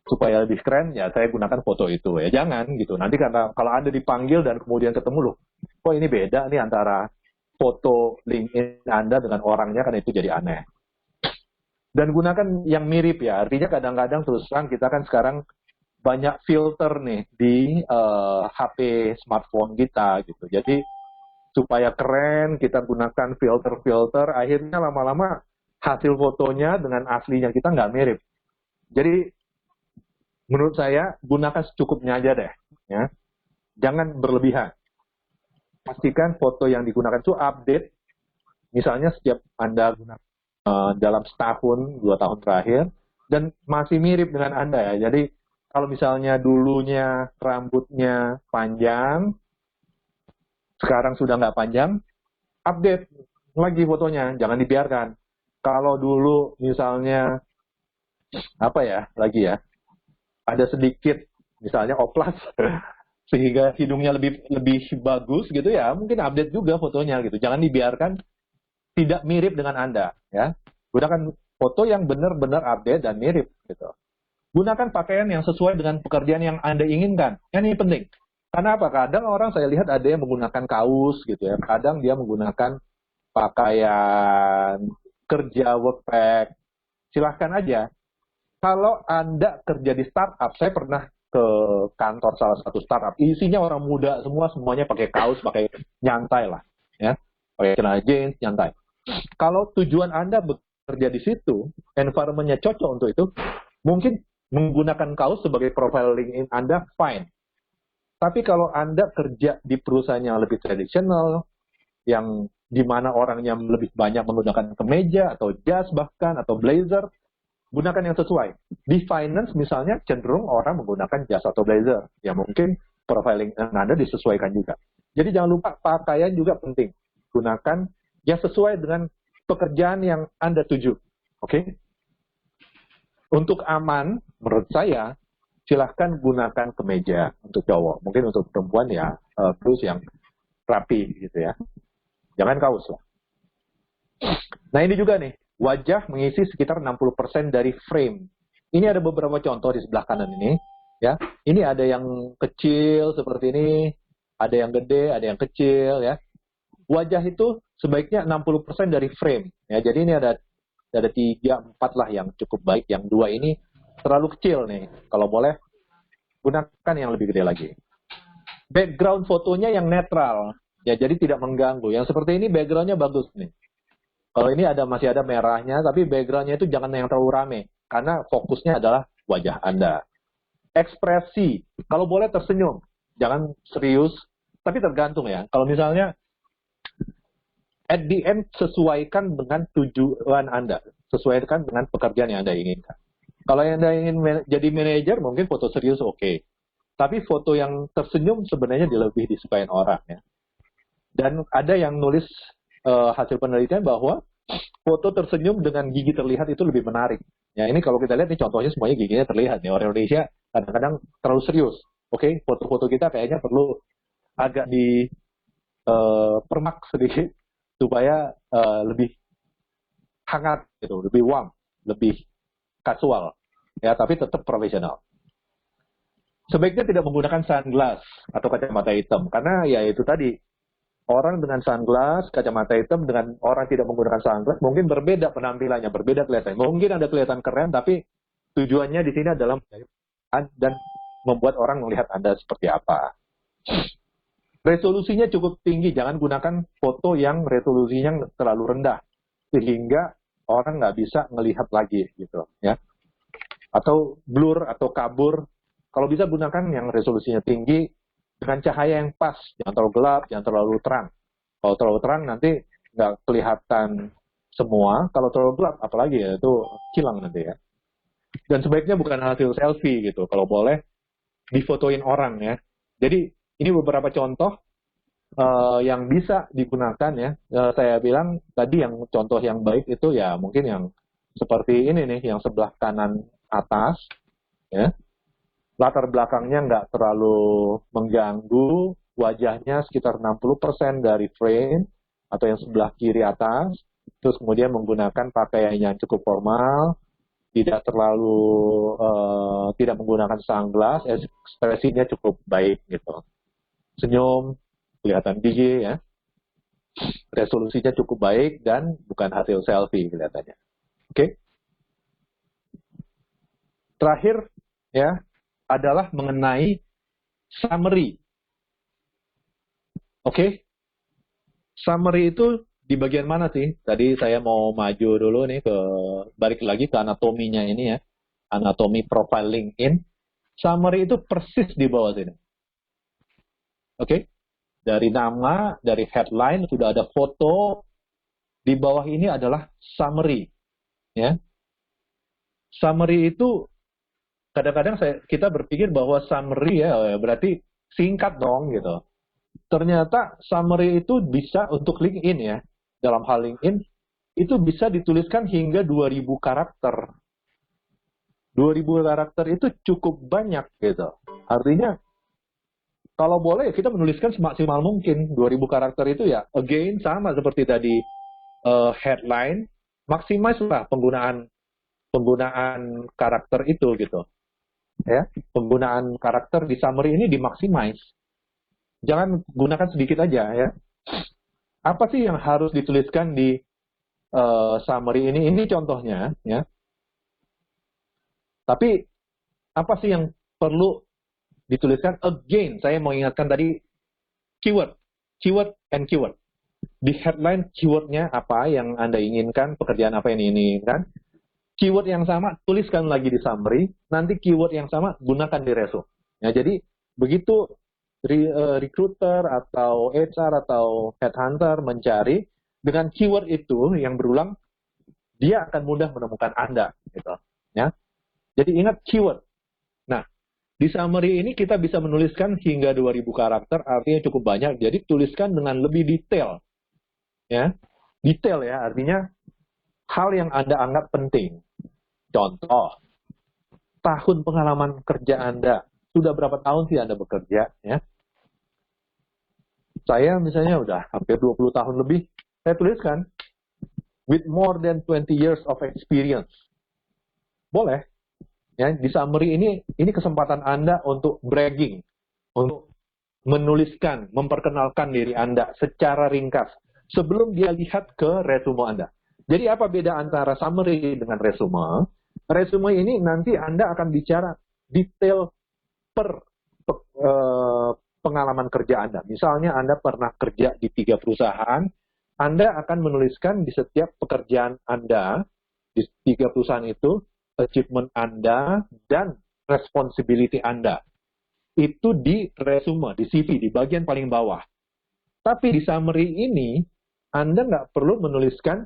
Supaya lebih keren ya saya gunakan foto itu ya. Jangan gitu. Nanti karena kalau Anda dipanggil dan kemudian ketemu loh, kok ini beda nih antara foto LinkedIn Anda dengan orangnya, kan itu jadi aneh. Dan gunakan yang mirip ya. Artinya kadang-kadang terus terang kita kan sekarang banyak filter nih di HP smartphone kita gitu. Jadi supaya keren kita gunakan filter-filter, akhirnya lama-lama hasil fotonya dengan aslinya kita nggak mirip. Jadi menurut saya gunakan secukupnya aja deh, ya. Jangan berlebihan. Pastikan foto yang digunakan itu update. Misalnya setiap Anda gunakan dalam setahun, 2 tahun terakhir, dan masih mirip dengan Anda ya. Jadi kalau misalnya dulunya rambutnya panjang, sekarang sudah nggak panjang, update lagi fotonya, jangan dibiarkan. Kalau dulu misalnya apa ya lagi ya, ada sedikit misalnya oplas sehingga hidungnya lebih bagus gitu ya, mungkin update juga fotonya gitu. Jangan dibiarkan tidak mirip dengan Anda ya. Gunakan foto yang benar-benar update dan mirip gitu. Gunakan pakaian yang sesuai dengan pekerjaan yang Anda inginkan. Ini penting. Karena apa? Kadang orang saya lihat ada yang menggunakan kaos gitu ya. Kadang dia menggunakan pakaian kerja work pack. Silahkan aja. Kalau Anda kerja di startup, saya pernah ke kantor salah satu startup, isinya orang muda semua, semuanya pakai kaos, pakai nyantai lah, ya, pakai celana jeans, nyantai. Kalau tujuan Anda bekerja di situ, environment-nya cocok untuk itu, mungkin menggunakan kaos sebagai profile LinkedIn Anda, fine. Tapi kalau Anda kerja di perusahaan yang lebih tradisional, yang di mana orangnya lebih banyak menggunakan kemeja atau jas bahkan atau blazer, gunakan yang sesuai. Di finance misalnya cenderung orang menggunakan jas atau blazer. Ya mungkin profiling Anda disesuaikan juga. Jadi jangan lupa pakaian juga penting. Gunakan yang sesuai dengan pekerjaan yang Anda tuju. Oke? Untuk aman, menurut saya, silahkan gunakan kemeja untuk cowok. Mungkin untuk perempuan ya, terus yang rapi gitu ya. Jangan kaos lah. Nah ini juga nih. Wajah mengisi sekitar 60% dari frame. Ini ada beberapa contoh di sebelah kanan ini. Ya, ini ada yang kecil seperti ini, ada yang gede, ada yang kecil. Ya, wajah itu sebaiknya 60% dari frame. Ya, jadi ini ada 3-4 lah yang cukup baik. Yang 2 ini terlalu kecil nih. Kalau boleh gunakan yang lebih gede lagi. Background fotonya yang netral. Ya, jadi tidak mengganggu. Yang seperti ini backgroundnya bagus nih. Kalau ini masih ada merahnya, tapi backgroundnya itu jangan yang terlalu rame. Karena fokusnya adalah wajah Anda. Ekspresi, kalau boleh tersenyum. Jangan serius, tapi tergantung ya. Kalau misalnya, at the end, sesuaikan dengan tujuan Anda. Sesuaikan dengan pekerjaan yang Anda inginkan. Kalau Anda ingin jadi manajer, mungkin foto serius oke. Tapi foto yang tersenyum sebenarnya lebih disukai orang ya. Dan ada yang nulis hasil penelitian bahwa foto tersenyum dengan gigi terlihat itu lebih menarik. Ya ini kalau kita lihat nih contohnya semuanya giginya terlihat nih. Orang Indonesia kadang-kadang terlalu serius. Oke, foto-foto kita kayaknya perlu agak di permak sedikit supaya lebih hangat gitu, lebih warm, lebih kasual. Ya, tapi tetap profesional. Sebaiknya tidak menggunakan sunglass atau kacamata hitam karena ya itu tadi. Orang dengan sunglass, kacamata hitam, dengan orang tidak menggunakan sunglass, mungkin berbeda penampilannya, berbeda kelihatan. Mungkin Anda kelihatan keren, tapi tujuannya di sini adalah dan membuat orang melihat Anda seperti apa. Resolusinya cukup tinggi, jangan gunakan foto yang resolusinya terlalu rendah sehingga orang nggak bisa melihat lagi gitu ya. Atau blur atau kabur. Kalau bisa gunakan yang resolusinya tinggi dengan cahaya yang pas, jangan terlalu gelap, jangan terlalu terang. Kalau terlalu terang nanti nggak kelihatan semua. Kalau terlalu gelap, apalagi ya itu hilang nanti ya. Dan sebaiknya bukan hasil selfie gitu. Kalau boleh difotoin orang ya. Jadi ini beberapa contoh yang bisa digunakan ya. Saya bilang tadi yang contoh yang baik itu ya mungkin yang seperti ini nih, yang sebelah kanan atas ya. Latar belakangnya nggak terlalu mengganggu, wajahnya sekitar 60% dari frame, atau yang sebelah kiri atas, terus kemudian menggunakan pakaian yang cukup formal, tidak terlalu tidak menggunakan sunglass, ekspresinya cukup baik gitu. Senyum, kelihatan gigi ya, resolusinya cukup baik dan bukan hasil selfie kelihatannya. Oke. Terakhir ya adalah mengenai summary. Oke. Summary itu di bagian mana sih? Tadi saya mau maju dulu nih balik lagi ke anatominya ini ya. Anatomi profile LinkedIn. Summary itu persis di bawah sini. Oke. Dari nama, dari headline sudah ada foto. Di bawah ini adalah summary. Ya. Summary itu kadang-kadang kita berpikir bahwa summary ya berarti singkat dong gitu. Ternyata summary itu bisa untuk LinkedIn ya. Dalam hal LinkedIn itu bisa dituliskan hingga 2000 karakter. 2000 karakter itu cukup banyak gitu. Artinya kalau boleh kita menuliskan semaksimal mungkin. 2000 karakter itu ya again sama seperti tadi headline, maximize lah penggunaan karakter itu gitu. Ya, penggunaan karakter di summary ini dimaximize. Jangan gunakan sedikit aja ya. Apa sih yang harus dituliskan di summary ini? Ini contohnya ya. Tapi apa sih yang perlu dituliskan? Again, saya mau ingatkan tadi keyword and keyword. Di headline keywordnya apa yang Anda inginkan, pekerjaan apa yang diinginkan. Keyword yang sama tuliskan lagi di summary. Nanti keyword yang sama gunakan di resume. Ya, jadi begitu recruiter atau HR atau headhunter mencari dengan keyword itu yang berulang, dia akan mudah menemukan Anda gitu ya. Jadi ingat keyword. Nah, di summary ini kita bisa menuliskan hingga 2000 karakter, artinya cukup banyak. Jadi tuliskan dengan lebih detail ya. Detail ya, artinya hal yang Anda anggap penting. Contoh, tahun pengalaman kerja Anda. Sudah berapa tahun sih Anda bekerja ya? Saya misalnya udah hampir 20 tahun lebih. Saya tuliskan with more than 20 years of experience. Boleh. Ya, di summary ini kesempatan Anda untuk bragging, untuk menuliskan, memperkenalkan diri Anda secara ringkas sebelum dia lihat ke resume Anda. Jadi apa beda antara summary dengan resume? Resume ini nanti Anda akan bicara detail per pengalaman kerja Anda. Misalnya Anda pernah kerja di 3 perusahaan, Anda akan menuliskan di setiap pekerjaan Anda, di 3 perusahaan itu, achievement Anda, dan responsibility Anda. Itu di resume, di CV, di bagian paling bawah. Tapi di summary ini, Anda nggak perlu menuliskan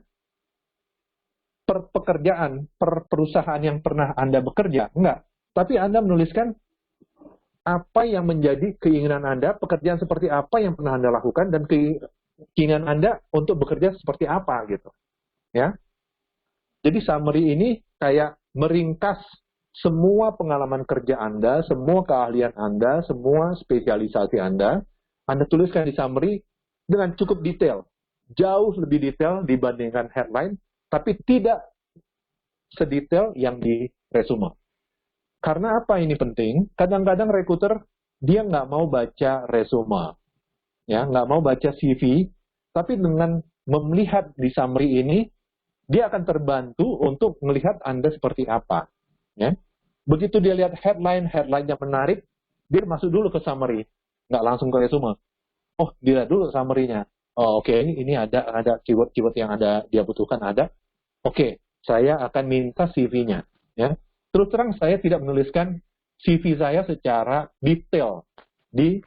per pekerjaan, per perusahaan yang pernah Anda bekerja. Enggak. Tapi Anda menuliskan apa yang menjadi keinginan Anda, pekerjaan seperti apa yang pernah Anda lakukan, dan keinginan Anda untuk bekerja seperti apa gitu. Ya. Jadi summary ini kayak meringkas semua pengalaman kerja Anda, semua keahlian Anda, semua spesialisasi Anda tuliskan di summary dengan cukup detail. Jauh lebih detail dibandingkan headline, tapi tidak sedetail yang di resume. Karena apa ini penting? Kadang-kadang recruiter dia nggak mau baca resume, ya nggak mau baca CV, tapi dengan melihat di summary ini, dia akan terbantu untuk melihat Anda seperti apa. Ya. Begitu dia lihat headline yang menarik, dia masuk dulu ke summary, nggak langsung ke resume. Oh, dilihat dulu summary-nya. Oh, oke, ini ada keyword-keyword yang ada dia butuhkan ada. Oke, saya akan minta CV-nya, ya. Terus terang saya tidak menuliskan CV saya secara detail di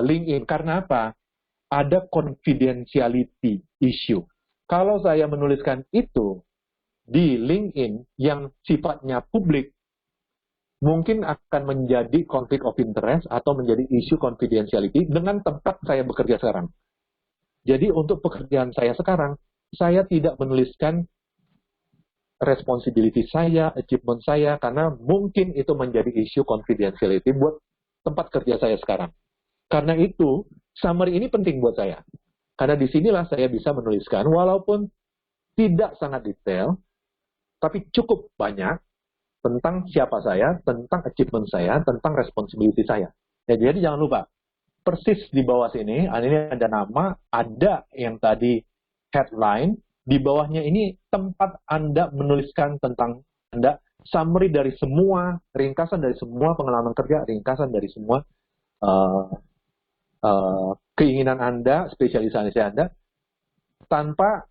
LinkedIn. Karena apa? Ada confidentiality issue. Kalau saya menuliskan itu di LinkedIn yang sifatnya publik, mungkin akan menjadi conflict of interest atau menjadi isu confidentiality dengan tempat saya bekerja sekarang. Jadi untuk pekerjaan saya sekarang, saya tidak menuliskan responsibility saya, achievement saya, karena mungkin itu menjadi isu confidentiality buat tempat kerja saya sekarang. Karena itu, summary ini penting buat saya. Karena disinilah saya bisa menuliskan, walaupun tidak sangat detail, tapi cukup banyak tentang siapa saya, tentang achievement saya, tentang responsibility saya. Ya, jadi jangan lupa, persis di bawah sini, ini ada nama, ada yang tadi headline, di bawahnya ini tempat Anda menuliskan tentang Anda, summary dari semua, ringkasan dari semua pengalaman kerja, ringkasan dari semua uh, keinginan Anda, spesialisasi Anda, tanpa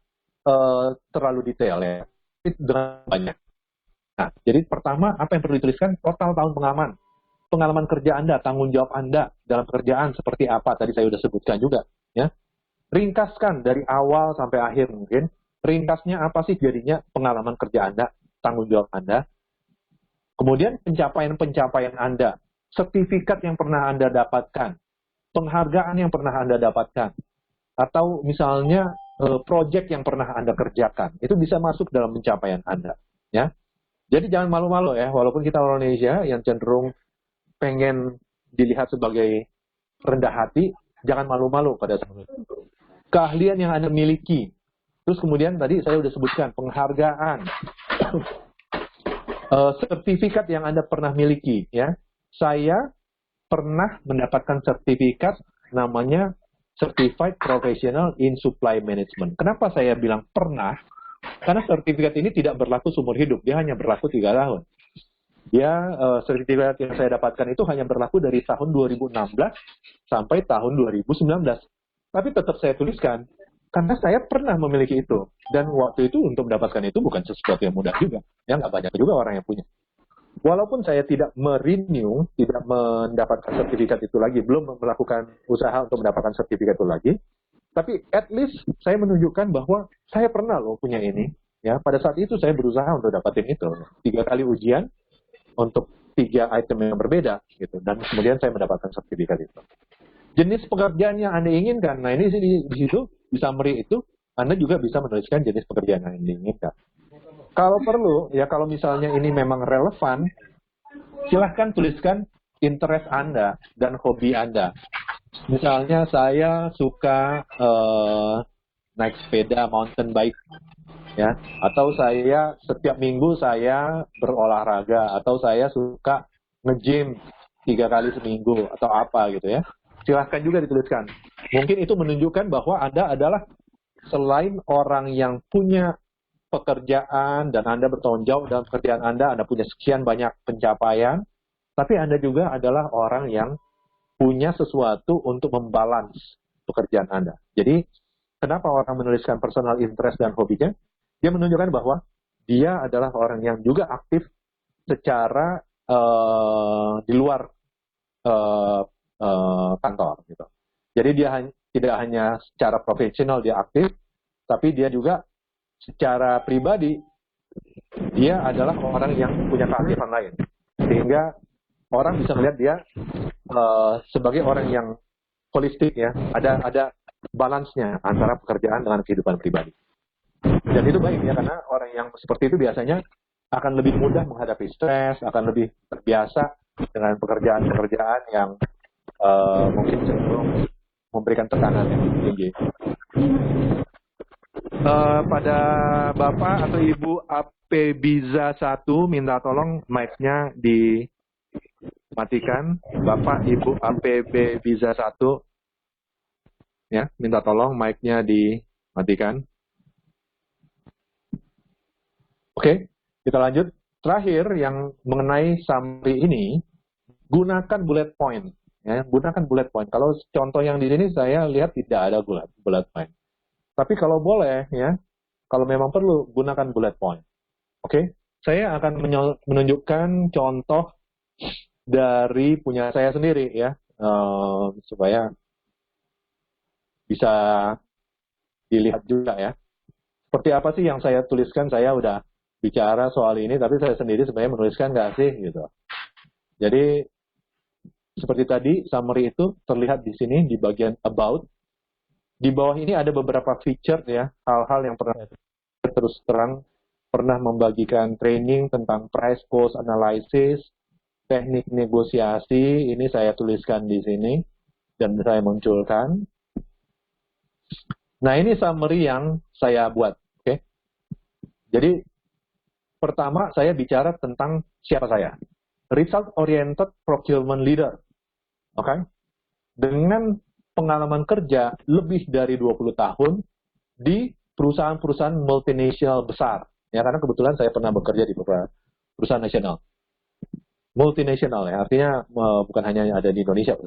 terlalu detail ya, dengan banyak. Nah, jadi pertama, apa yang perlu dituliskan? Total tahun pengalaman. Pengalaman kerja Anda, tanggung jawab Anda dalam pekerjaan seperti apa, tadi saya sudah sebutkan juga. Ya. Ringkaskan dari awal sampai akhir mungkin. Ringkasnya apa sih jadinya pengalaman kerja Anda, tanggung jawab Anda. Kemudian pencapaian-pencapaian Anda, sertifikat yang pernah Anda dapatkan, penghargaan yang pernah Anda dapatkan, atau misalnya project yang pernah Anda kerjakan. Itu bisa masuk dalam pencapaian Anda. Ya. Jadi jangan malu-malu ya, walaupun kita orang Indonesia yang cenderung pengen dilihat sebagai rendah hati, jangan malu-malu pada saat itu. Keahlian yang Anda miliki. Terus kemudian tadi saya sudah sebutkan penghargaan, sertifikat yang Anda pernah miliki. Ya, saya pernah mendapatkan sertifikat namanya Certified Professional in Supply Management. Kenapa saya bilang pernah? Karena sertifikat ini tidak berlaku seumur hidup, dia hanya berlaku 3 tahun. Sertifikat yang saya dapatkan itu hanya berlaku dari tahun 2016 sampai tahun 2019. Tapi tetap saya tuliskan, karena saya pernah memiliki itu. Dan waktu itu untuk mendapatkan itu bukan sesuatu yang mudah juga. Ya, nggak banyak juga orang yang punya. Walaupun saya tidak merenew, tidak mendapatkan sertifikat itu lagi, belum melakukan usaha untuk mendapatkan sertifikat itu lagi, tapi at least saya menunjukkan bahwa saya pernah loh punya ini. Ya, pada saat itu saya berusaha untuk dapatin itu. 3 kali ujian untuk 3 item yang berbeda, gitu. Dan kemudian saya mendapatkan sertifikat itu. Jenis pekerjaan yang Anda inginkan, nah ini di situ, di summary itu, Anda juga bisa menuliskan jenis pekerjaan yang Anda inginkan. Kalau perlu, ya kalau misalnya ini memang relevan, silahkan tuliskan interest Anda dan hobi Anda. Misalnya saya suka naik sepeda mountain bike, ya, atau saya setiap minggu saya berolahraga, atau saya suka nge-gym 3 kali seminggu, atau apa gitu ya. Silahkan juga dituliskan. Mungkin itu menunjukkan bahwa Anda adalah selain orang yang punya pekerjaan dan Anda bertanggung jawab dalam pekerjaan Anda punya sekian banyak pencapaian, tapi Anda juga adalah orang yang punya sesuatu untuk membalance pekerjaan Anda. Jadi, kenapa orang menuliskan personal interest dan hobinya? Dia menunjukkan bahwa dia adalah orang yang juga aktif secara di luar kantor. Gitu. Jadi dia tidak hanya secara profesional dia aktif, tapi dia juga secara pribadi dia adalah orang yang punya keaktifan lain. Sehingga orang bisa melihat dia sebagai orang yang holistik ya, ada balance-nya antara pekerjaan dengan kehidupan pribadi. Dan itu baik ya, karena orang yang seperti itu biasanya akan lebih mudah menghadapi stres, akan lebih terbiasa dengan pekerjaan-pekerjaan yang mungkin cenderung memberikan tekanan yang tinggi. Pada Bapak atau Ibu AP Biza 1, minta tolong mic-nya dimatikan. Bapak Ibu APB Biza 1, ya, minta tolong mic-nya dimatikan. Oke, kita lanjut. Terakhir yang mengenai summary ini, gunakan bullet point. ya, gunakan bullet point. Kalau contoh yang di sini saya lihat tidak ada bullet point. Tapi kalau boleh, ya, kalau memang perlu, gunakan bullet point. Oke? Saya akan menunjukkan contoh dari punya saya sendiri, ya, supaya bisa dilihat juga, ya. Seperti apa sih yang saya tuliskan? Saya udah bicara soal ini, tapi saya sendiri sebenarnya menuliskan nggak sih, gitu. Jadi, seperti tadi, summary itu terlihat di sini, di bagian about. Di bawah ini ada beberapa feature, ya, hal-hal yang pernah terus terang pernah membagikan training tentang price cost analysis, teknik negosiasi, ini saya tuliskan di sini, dan saya munculkan. Nah, ini summary yang saya buat. Oke. Jadi, pertama saya bicara tentang siapa saya. Result-oriented procurement leader. Oke. Dengan pengalaman kerja lebih dari 20 tahun di perusahaan-perusahaan multinasional besar. Ya, karena kebetulan saya pernah bekerja di beberapa perusahaan nasional. Multinasional, ya, artinya bukan hanya ada di Indonesia.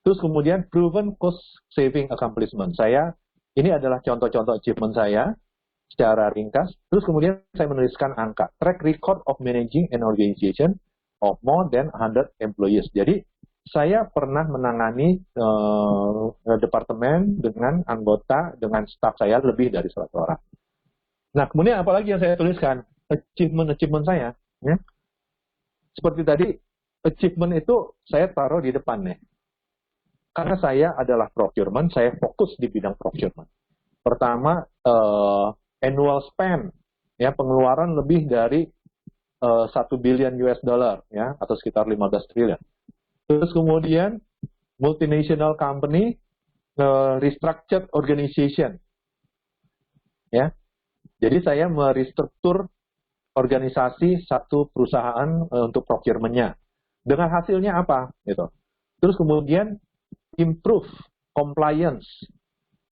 Terus kemudian proven cost saving accomplishment. Ini adalah contoh-contoh achievement saya secara ringkas. Terus kemudian saya menuliskan angka. Track record of managing an organization of more than 100 employees. Jadi, saya pernah menangani departemen dengan anggota, dengan staf saya lebih dari 100 orang. Nah, kemudian apalagi yang saya tuliskan? Achievement saya. Ya. Seperti tadi, achievement itu saya taruh di depan nih. Karena saya adalah procurement, saya fokus di bidang procurement. Pertama, annual spend, ya, pengeluaran lebih dari 1 billion US dollar, ya, atau sekitar 15 triliun. Terus kemudian multinational company, restructured organization, ya. Jadi saya merestruktur organisasi satu perusahaan untuk procurement-nya. Dengan hasilnya apa? Gitu. Terus kemudian improve compliance,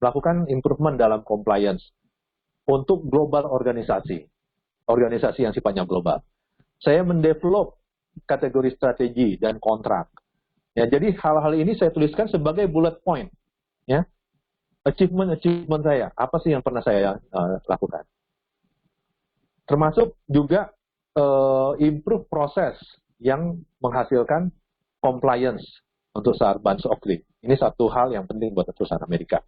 melakukan improvement dalam compliance untuk global organisasi yang sifatnya global. Saya mendevelop kategori strategi dan kontrak. Ya, jadi hal-hal ini saya tuliskan sebagai bullet point. Ya, achievement saya, apa sih yang pernah saya lakukan? Termasuk juga improve proses yang menghasilkan compliance untuk Sarbanes-Oxley. Ini satu hal yang penting buat perusahaan Amerika.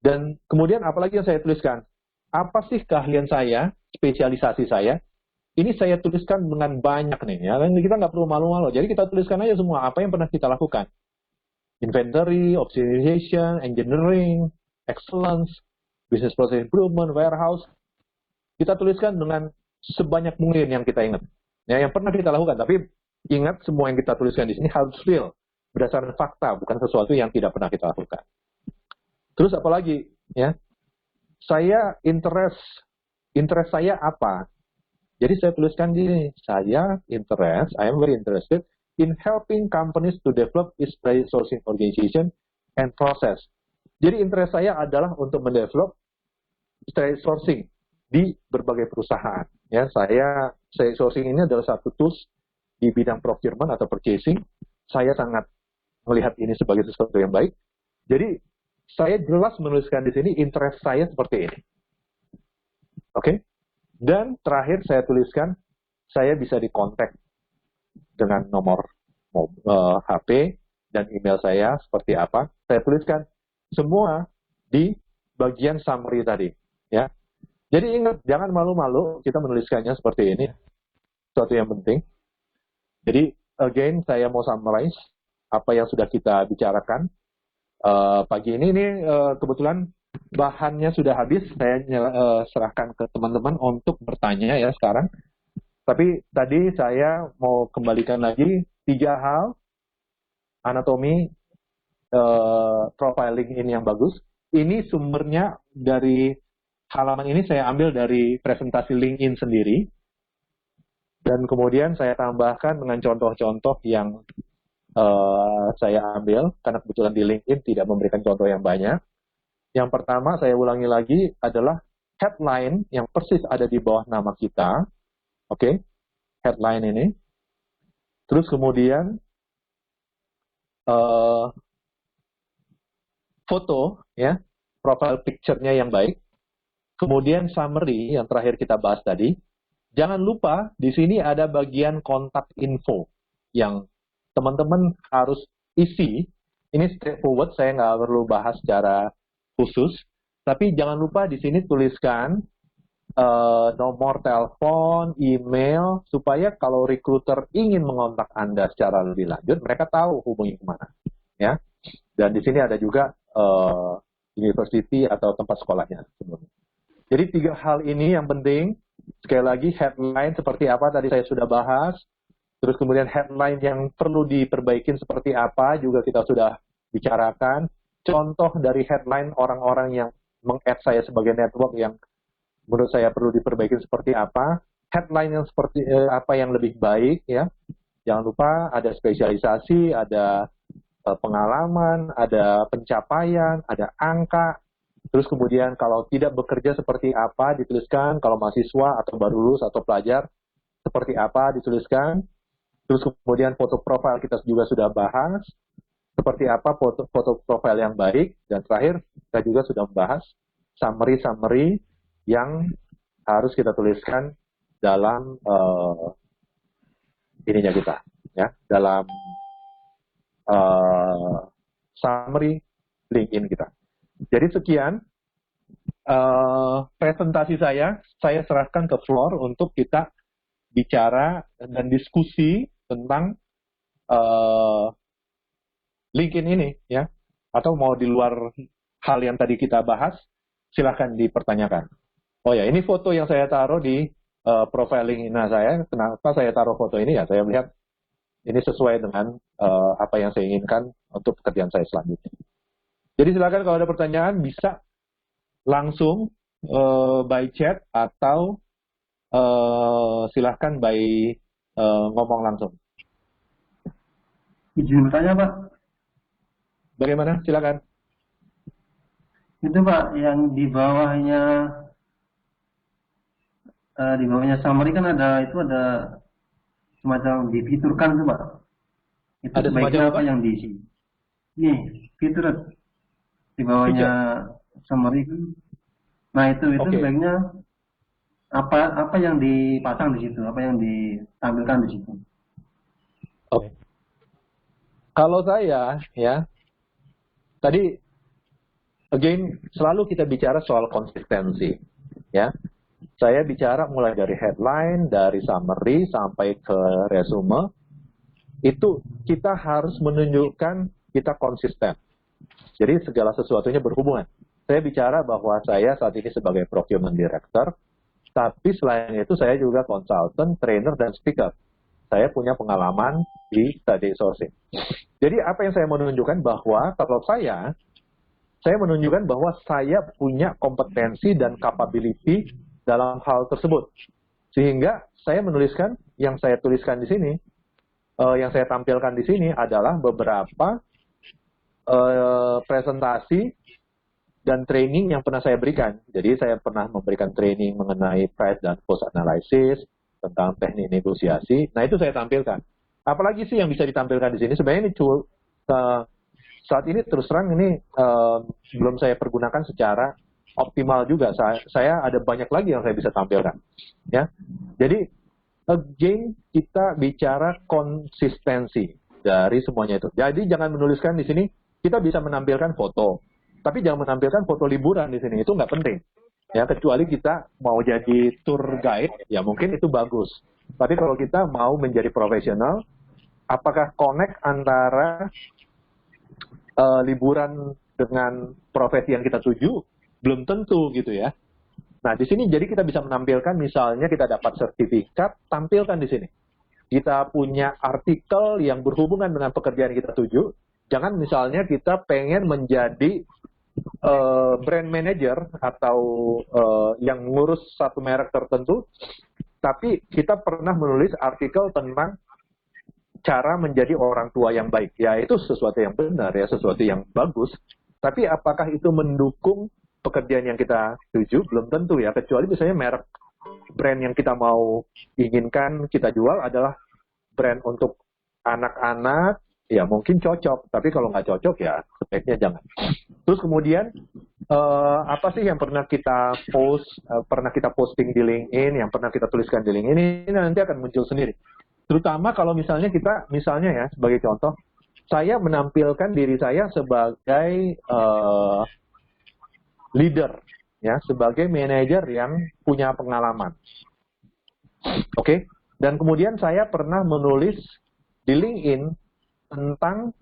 Dan kemudian apalagi yang saya tuliskan? Apa sih keahlian saya, spesialisasi saya? Ini saya tuliskan dengan banyak nih, ya. Kita nggak perlu malu-malu. Jadi kita tuliskan aja semua apa yang pernah kita lakukan. Inventory, optimization, engineering, excellence, business process improvement, warehouse. Kita tuliskan dengan sebanyak mungkin yang kita ingat. Ya, yang pernah kita lakukan. Tapi ingat semua yang kita tuliskan di sini harus real, berdasarkan fakta, bukan sesuatu yang tidak pernah kita lakukan. Terus apalagi, ya? Saya interest saya apa? Jadi saya tuliskan gini, I am very interested in helping companies to develop its trade sourcing organization and process. Jadi interest saya adalah untuk mendevelop trade sourcing di berbagai perusahaan. Ya, trade sourcing ini adalah satu tools di bidang procurement atau purchasing. Saya sangat melihat ini sebagai sesuatu yang baik. Jadi saya jelas menuliskan di sini interest saya seperti ini. Oke? Dan terakhir saya tuliskan, saya bisa dikontak dengan nomor HP dan email saya seperti apa. Saya tuliskan semua di bagian summary tadi. Ya. Jadi ingat, jangan malu-malu kita menuliskannya seperti ini. Sesuatu yang penting. Jadi, again, saya mau summarize apa yang sudah kita bicarakan. Pagi ini kebetulan bahannya sudah habis, saya serahkan ke teman-teman untuk bertanya ya sekarang. Tapi tadi saya mau kembalikan lagi 3 hal anatomi profiling ini yang bagus. Ini sumbernya dari halaman ini saya ambil dari presentasi LinkedIn sendiri. Dan kemudian saya tambahkan dengan contoh-contoh yang saya ambil, karena kebetulan di LinkedIn tidak memberikan contoh yang banyak. Yang pertama, saya ulangi lagi, adalah headline yang persis ada di bawah nama kita. Oke, headline ini. Terus kemudian, eh, foto, ya, profile picture-nya yang baik, kemudian summary yang terakhir kita bahas tadi. Jangan lupa di sini ada bagian kontak info yang teman-teman harus isi. Ini straightforward, saya nggak perlu bahas secara khusus. Tapi jangan lupa di sini tuliskan nomor telepon, email, supaya kalau recruiter ingin mengontak Anda secara lebih lanjut, mereka tahu hubungi kemana. Ya. Dan di sini ada juga university atau tempat sekolahnya sebelumnya. Jadi 3 hal ini yang penting. Sekali lagi, headline seperti apa tadi saya sudah bahas. Terus kemudian headline yang perlu diperbaikin seperti apa juga kita sudah bicarakan. Contoh dari headline orang-orang yang meng-add saya sebagai network yang menurut saya perlu diperbaiki seperti apa. Headline yang seperti apa yang lebih baik, ya. Jangan lupa ada spesialisasi, ada pengalaman, ada pencapaian, ada angka. Terus kemudian kalau tidak bekerja seperti apa dituliskan, kalau mahasiswa atau baru lulus atau pelajar seperti apa dituliskan. Terus kemudian foto profil kita juga sudah bahas, seperti apa foto profil yang baik. Dan terakhir kita juga sudah membahas summary yang harus kita tuliskan dalam ininya kita, ya, dalam summary LinkedIn kita. Jadi sekian presentasi saya serahkan ke floor untuk kita bicara dan diskusi tentang LinkedIn ini, ya. Atau mau di luar hal yang tadi kita bahas, silahkan dipertanyakan. Oh ya, ini foto yang saya taruh di profile LinkedIn saya. Kenapa saya taruh foto ini? Ya, saya melihat ini sesuai dengan apa yang saya inginkan untuk pekerjaan saya selanjutnya. Jadi silakan kalau ada pertanyaan bisa langsung by chat atau silahkan by ngomong langsung. Izin bertanya Pak. Bagaimana? Silakan. Itu Pak yang di bawahnya summary kan ada semacam difiturkan tuh Pak. Itu Ada sebaiknya semacam apa yang diisi? Nih fitur di bawahnya summary kan. Nah itu sebaiknya apa yang dipasang di situ, apa yang ditampilkan di situ. Oke. Kalau saya, ya, tadi again selalu kita bicara soal konsistensi, ya. Saya bicara mulai dari headline, dari summary sampai ke resume. Itu kita harus menunjukkan kita konsisten. Jadi segala sesuatunya berhubungan. Saya bicara bahwa saya saat ini sebagai procurement director, tapi selain itu saya juga consultant, trainer, dan speaker. Saya punya pengalaman di study sourcing. Jadi apa yang saya menunjukkan bahwa kalau saya menunjukkan bahwa saya punya kompetensi dan capability dalam hal tersebut. Sehingga saya menuliskan, yang saya tuliskan di sini, yang saya tampilkan di sini adalah beberapa presentasi dan training yang pernah saya berikan. Jadi saya pernah memberikan training mengenai price dan cost analysis, tentang teknik negosiasi. Nah itu saya tampilkan. Apalagi sih yang bisa ditampilkan di sini? Sebenarnya ini saat ini terus terang ini belum saya pergunakan secara optimal juga. Saya ada banyak lagi yang saya bisa tampilkan. Ya, jadi again kita bicara konsistensi dari semuanya itu. Jadi jangan menuliskan di sini. Kita bisa menampilkan foto, tapi jangan menampilkan foto liburan di sini. Itu nggak penting. Ya, kecuali kita mau jadi tour guide, ya mungkin itu bagus. Tapi kalau kita mau menjadi profesional, apakah connect antara liburan dengan profesi yang kita tuju? Belum tentu gitu ya. Nah, di sini jadi kita bisa menampilkan, misalnya kita dapat sertifikat, tampilkan di sini. Kita punya artikel yang berhubungan dengan pekerjaan yang kita tuju. Jangan misalnya kita pengen menjadi brand manager atau yang ngurus satu merek tertentu, tapi kita pernah menulis artikel tentang cara menjadi orang tua yang baik. Ya, itu sesuatu yang benar, ya, sesuatu yang bagus. Tapi apakah itu mendukung pekerjaan yang kita tuju? Belum tentu ya, kecuali misalnya merek brand yang kita mau inginkan kita jual adalah brand untuk anak-anak, ya mungkin cocok, tapi kalau nggak cocok ya sebaiknya jangan. Terus kemudian apa sih yang pernah kita pernah kita posting di LinkedIn, yang pernah kita tuliskan di LinkedIn, ini nanti akan muncul sendiri. Terutama kalau misalnya misalnya ya, sebagai contoh, saya menampilkan diri saya sebagai leader, ya, sebagai manajer yang punya pengalaman. Oke? Dan kemudian saya pernah menulis di LinkedIn tentang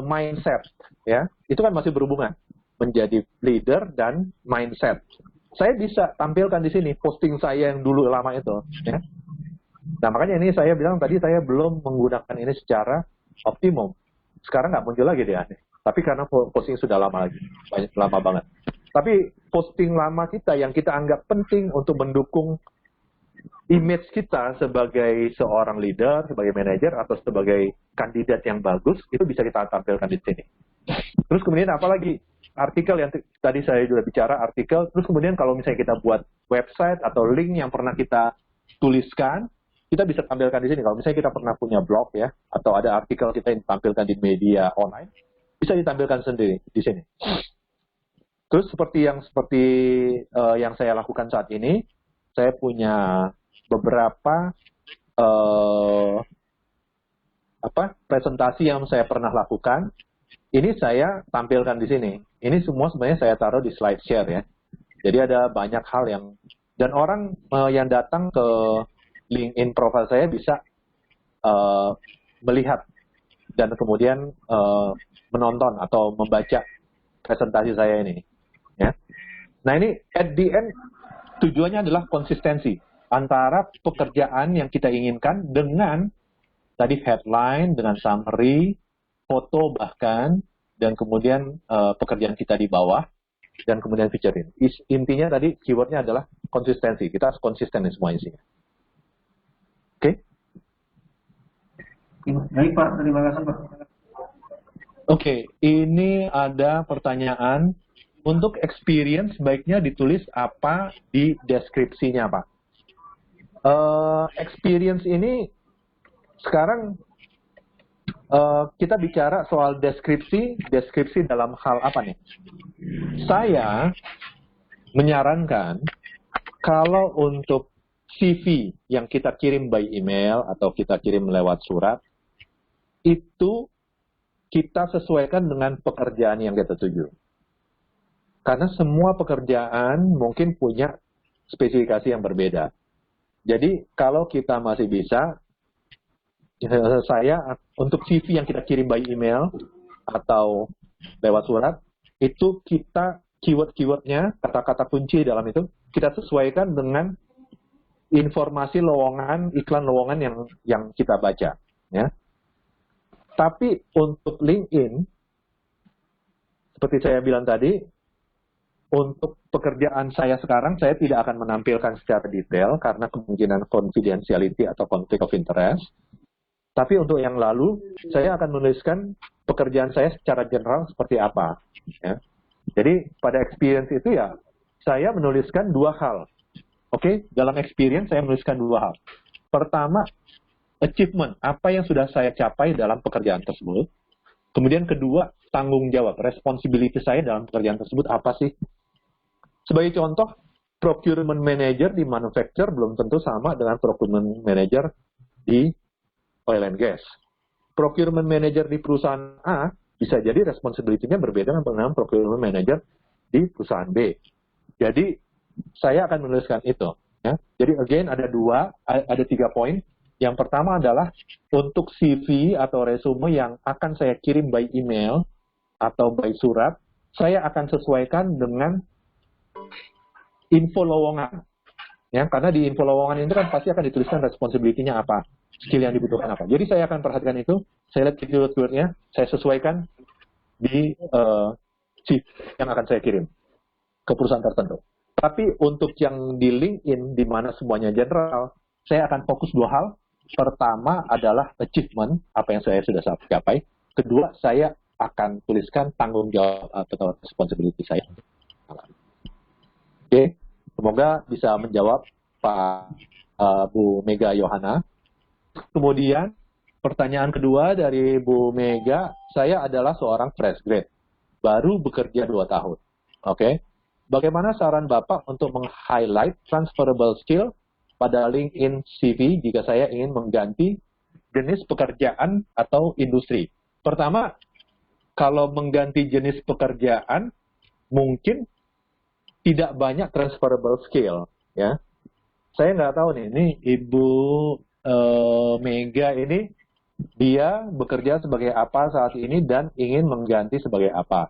mindset, ya. Itu kan masih berhubungan menjadi leader dan mindset. Saya bisa tampilkan di sini posting saya yang dulu lama itu, ya. Nah, makanya ini saya bilang tadi saya belum menggunakan ini secara optimum. Sekarang nggak muncul lagi dia. Tapi karena posting sudah lama lagi, lama banget. Tapi posting lama kita yang kita anggap penting untuk mendukung image kita sebagai seorang leader, sebagai manajer, atau sebagai kandidat yang bagus, itu bisa kita tampilkan di sini. Terus kemudian apalagi artikel yang tadi saya sudah bicara, artikel. Terus kemudian kalau misalnya kita buat website atau link yang pernah kita tuliskan, kita bisa tampilkan di sini. Kalau misalnya kita pernah punya blog ya, atau ada artikel kita yang ditampilkan di media online, bisa ditampilkan sendiri di sini. Terus seperti yang saya lakukan saat ini, saya punya beberapa presentasi yang saya pernah lakukan. Ini saya tampilkan di sini. Ini semua sebenarnya saya taruh di slide share ya. Jadi ada banyak hal yang, dan orang yang datang ke LinkedIn profile saya bisa melihat dan kemudian menonton atau membaca presentasi saya ini. Ya. Nah ini at the end tujuannya adalah konsistensi antara pekerjaan yang kita inginkan dengan tadi headline, dengan summary, foto bahkan, dan kemudian pekerjaan kita di bawah, dan kemudian featurein. Intinya tadi keywordnya adalah konsistensi. Kita harus konsisten di semua isinya. Oke? Baik Pak, terima kasih Pak. Oke, ini ada pertanyaan. Untuk experience baiknya ditulis apa di deskripsinya Pak? Experience ini sekarang kita bicara soal deskripsi dalam hal apa nih? Saya menyarankan kalau untuk CV yang kita kirim by email atau kita kirim lewat surat, itu kita sesuaikan dengan pekerjaan yang kita tuju. Karena semua pekerjaan mungkin punya spesifikasi yang berbeda. Jadi kalau kita masih bisa, saya untuk CV yang kita kirim by email atau lewat surat, itu kita keyword-keywordnya, kata-kata kunci dalam itu, kita sesuaikan dengan informasi lowongan, iklan lowongan yang kita baca. Ya. Tapi untuk LinkedIn, seperti saya bilang tadi, untuk pekerjaan saya sekarang, saya tidak akan menampilkan secara detail karena kemungkinan confidentiality atau conflict of interest. Tapi untuk yang lalu, saya akan menuliskan pekerjaan saya secara general seperti apa. Ya. Jadi pada experience itu ya, saya menuliskan dua hal. Oke, dalam experience saya menuliskan dua hal. Pertama, achievement, apa yang sudah saya capai dalam pekerjaan tersebut. Kemudian kedua, tanggung jawab, responsibility saya dalam pekerjaan tersebut apa sih? Sebagai contoh, procurement manager di manufacturer belum tentu sama dengan procurement manager di oil and gas. Procurement manager di perusahaan A bisa jadi responsibility-nya berbeda dengan procurement manager di perusahaan B. Jadi, saya akan menuliskan itu. Ya. Jadi, again, ada 3 poin. Yang pertama adalah untuk CV atau resume yang akan saya kirim by email atau by surat, saya akan sesuaikan dengan info lowongan. Ya, karena di info lowongan itu kan pasti akan dituliskan responsibility-nya apa, skill yang dibutuhkan apa. Jadi saya akan perhatikan itu, saya lihat keyword-keywordnya, saya sesuaikan di CV yang akan saya kirim ke perusahaan tertentu. Tapi untuk yang di LinkedIn, di mana semuanya general, saya akan fokus 2 hal. Pertama adalah achievement, apa yang saya sudah capai. Kedua, saya akan tuliskan tanggung jawab atau responsibility saya. Oke, semoga bisa menjawab Pak Bu Mega Yohana. Kemudian pertanyaan kedua dari Bu Mega, saya adalah seorang fresh grade, baru bekerja 2 tahun. Oke, bagaimana saran Bapak untuk meng-highlight transferable skill pada LinkedIn CV jika saya ingin mengganti jenis pekerjaan atau industri? Pertama, kalau mengganti jenis pekerjaan, mungkin tidak banyak transferable skill, ya. Saya nggak tahu nih, ini Ibu Mega ini, dia bekerja sebagai apa saat ini dan ingin mengganti sebagai apa.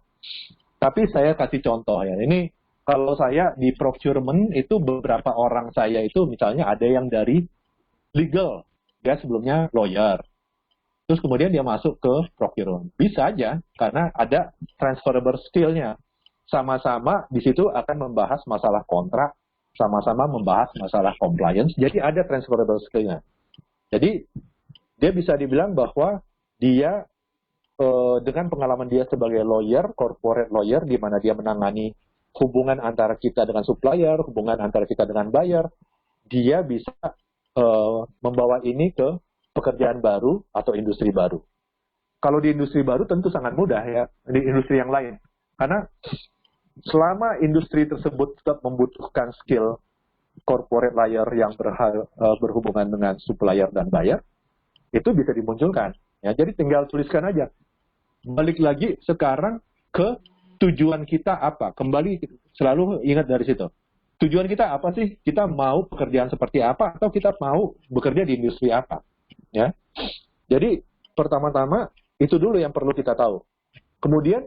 Tapi saya kasih contoh ya, ini kalau saya di procurement itu beberapa orang saya itu misalnya ada yang dari legal, dia sebelumnya lawyer. Terus kemudian dia masuk ke procurement. Bisa aja, karena ada transferable skill-nya. Sama-sama di situ akan membahas masalah kontrak, sama-sama membahas masalah compliance, jadi ada transferable skill-nya. Jadi, dia bisa dibilang bahwa dia, dengan pengalaman dia sebagai lawyer, corporate lawyer, di mana dia menangani hubungan antara kita dengan supplier, hubungan antara kita dengan buyer, dia bisa membawa ini ke pekerjaan baru atau industri baru. Kalau di industri baru tentu sangat mudah ya, di industri yang lain. Karena selama industri tersebut tetap membutuhkan skill corporate lawyer yang berhubungan dengan supplier dan buyer, itu bisa dimunculkan. Ya, jadi tinggal tuliskan aja. Balik lagi sekarang ke tujuan kita apa. Kembali selalu ingat dari situ. Tujuan kita apa sih? Kita mau pekerjaan seperti apa atau kita mau bekerja di industri apa? Ya. Jadi pertama-tama itu dulu yang perlu kita tahu. Kemudian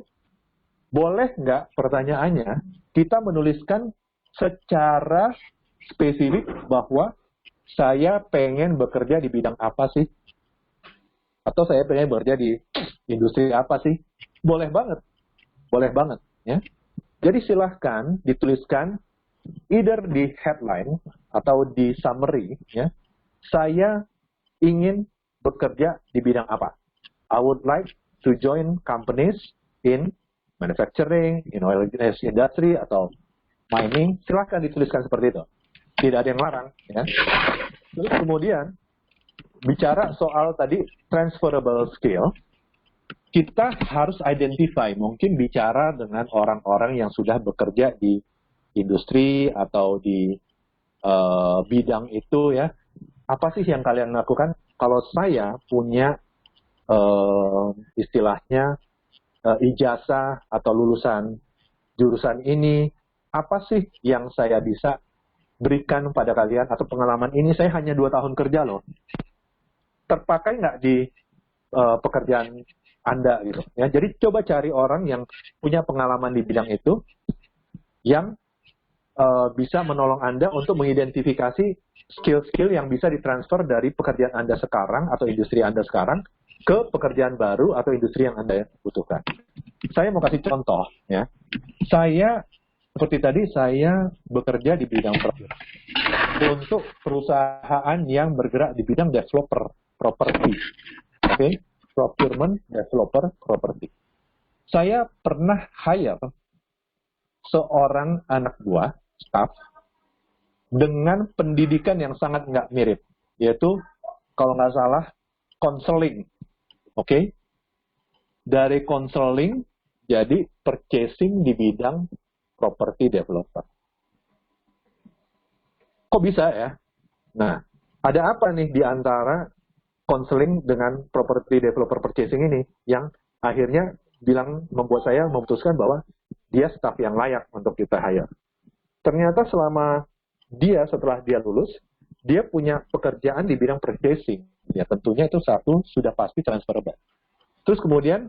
boleh nggak pertanyaannya kita menuliskan secara spesifik bahwa saya pengen bekerja di bidang apa sih? Atau saya pengen bekerja di industri apa sih? Boleh banget. Boleh banget. Ya. Jadi silahkan dituliskan either di headline atau di summary. Ya. Saya ingin bekerja di bidang apa? I would like to join companies in manufacturing, in oil and gas industry, atau mining. Silahkan dituliskan seperti itu. Tidak ada yang larang. Ya. Terus kemudian, bicara soal tadi transferable skill, kita harus identify, mungkin bicara dengan orang-orang yang sudah bekerja di industri atau di bidang itu ya. Apa sih yang kalian lakukan? Kalau saya punya istilahnya ijazah atau lulusan jurusan ini, apa sih yang saya bisa berikan pada kalian atau pengalaman ini? Saya hanya 2 tahun kerja loh. Terpakai nggak di pekerjaan Anda gitu ya. Jadi coba cari orang yang punya pengalaman di bidang itu yang bisa menolong Anda untuk mengidentifikasi skill-skill yang bisa ditransfer dari pekerjaan Anda sekarang atau industri Anda sekarang ke pekerjaan baru atau industri yang Anda butuhkan. Saya mau kasih contoh ya. Saya seperti tadi saya bekerja di bidang untuk perusahaan yang bergerak di bidang developer property. Oke, procurement developer property. Saya pernah hire seorang anak buah staff dengan pendidikan yang sangat nggak mirip, yaitu kalau nggak salah konseling. Oke, dari konseling jadi purchasing di bidang property developer. Kok bisa ya? Nah, ada apa nih di antara konseling dengan property developer purchasing ini yang akhirnya membuat saya memutuskan bahwa dia staff yang layak untuk kita hire. Ternyata setelah dia lulus, dia punya pekerjaan di bidang purchasing. Ya tentunya itu satu sudah pasti transferable. Terus kemudian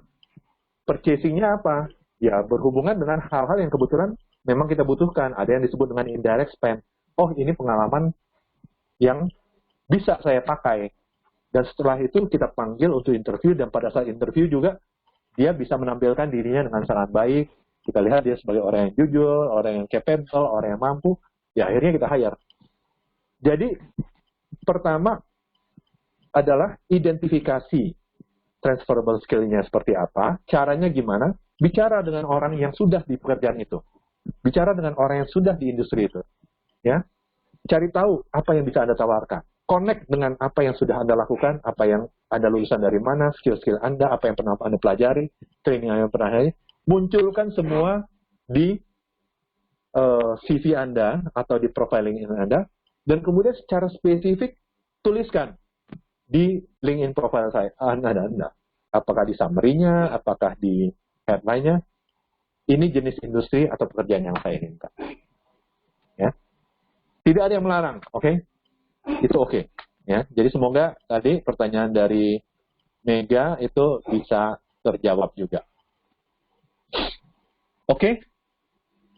purchasing-nya apa? Ya berhubungan dengan hal-hal yang kebetulan memang kita butuhkan. Ada yang disebut dengan indirect spend. Oh ini pengalaman yang bisa saya pakai. Dan setelah itu kita panggil untuk interview, dan pada saat interview juga dia bisa menampilkan dirinya dengan sangat baik. Kita lihat dia sebagai orang yang jujur, orang yang capable, orang yang mampu, ya akhirnya kita hire. Jadi pertama adalah identifikasi transferable skill-nya seperti apa, caranya gimana, bicara dengan orang yang sudah di pekerjaan itu, bicara dengan orang yang sudah di industri itu, ya, cari tahu apa yang bisa Anda tawarkan. connect dengan apa yang sudah Anda lakukan, apa yang Anda lulusan dari mana, skill-skill Anda, apa yang pernah Anda pelajari, training yang pernah Anda, munculkan semua di CV Anda atau di profiling Anda, dan kemudian secara spesifik tuliskan di LinkedIn profile Anda. Apakah di summary-nya, apakah di headline-nya, ini jenis industri atau pekerjaan yang saya inginkan. Ya. Tidak ada yang melarang, oke? Itu oke. Ya. Jadi semoga tadi pertanyaan dari Mega itu bisa terjawab juga. Oke,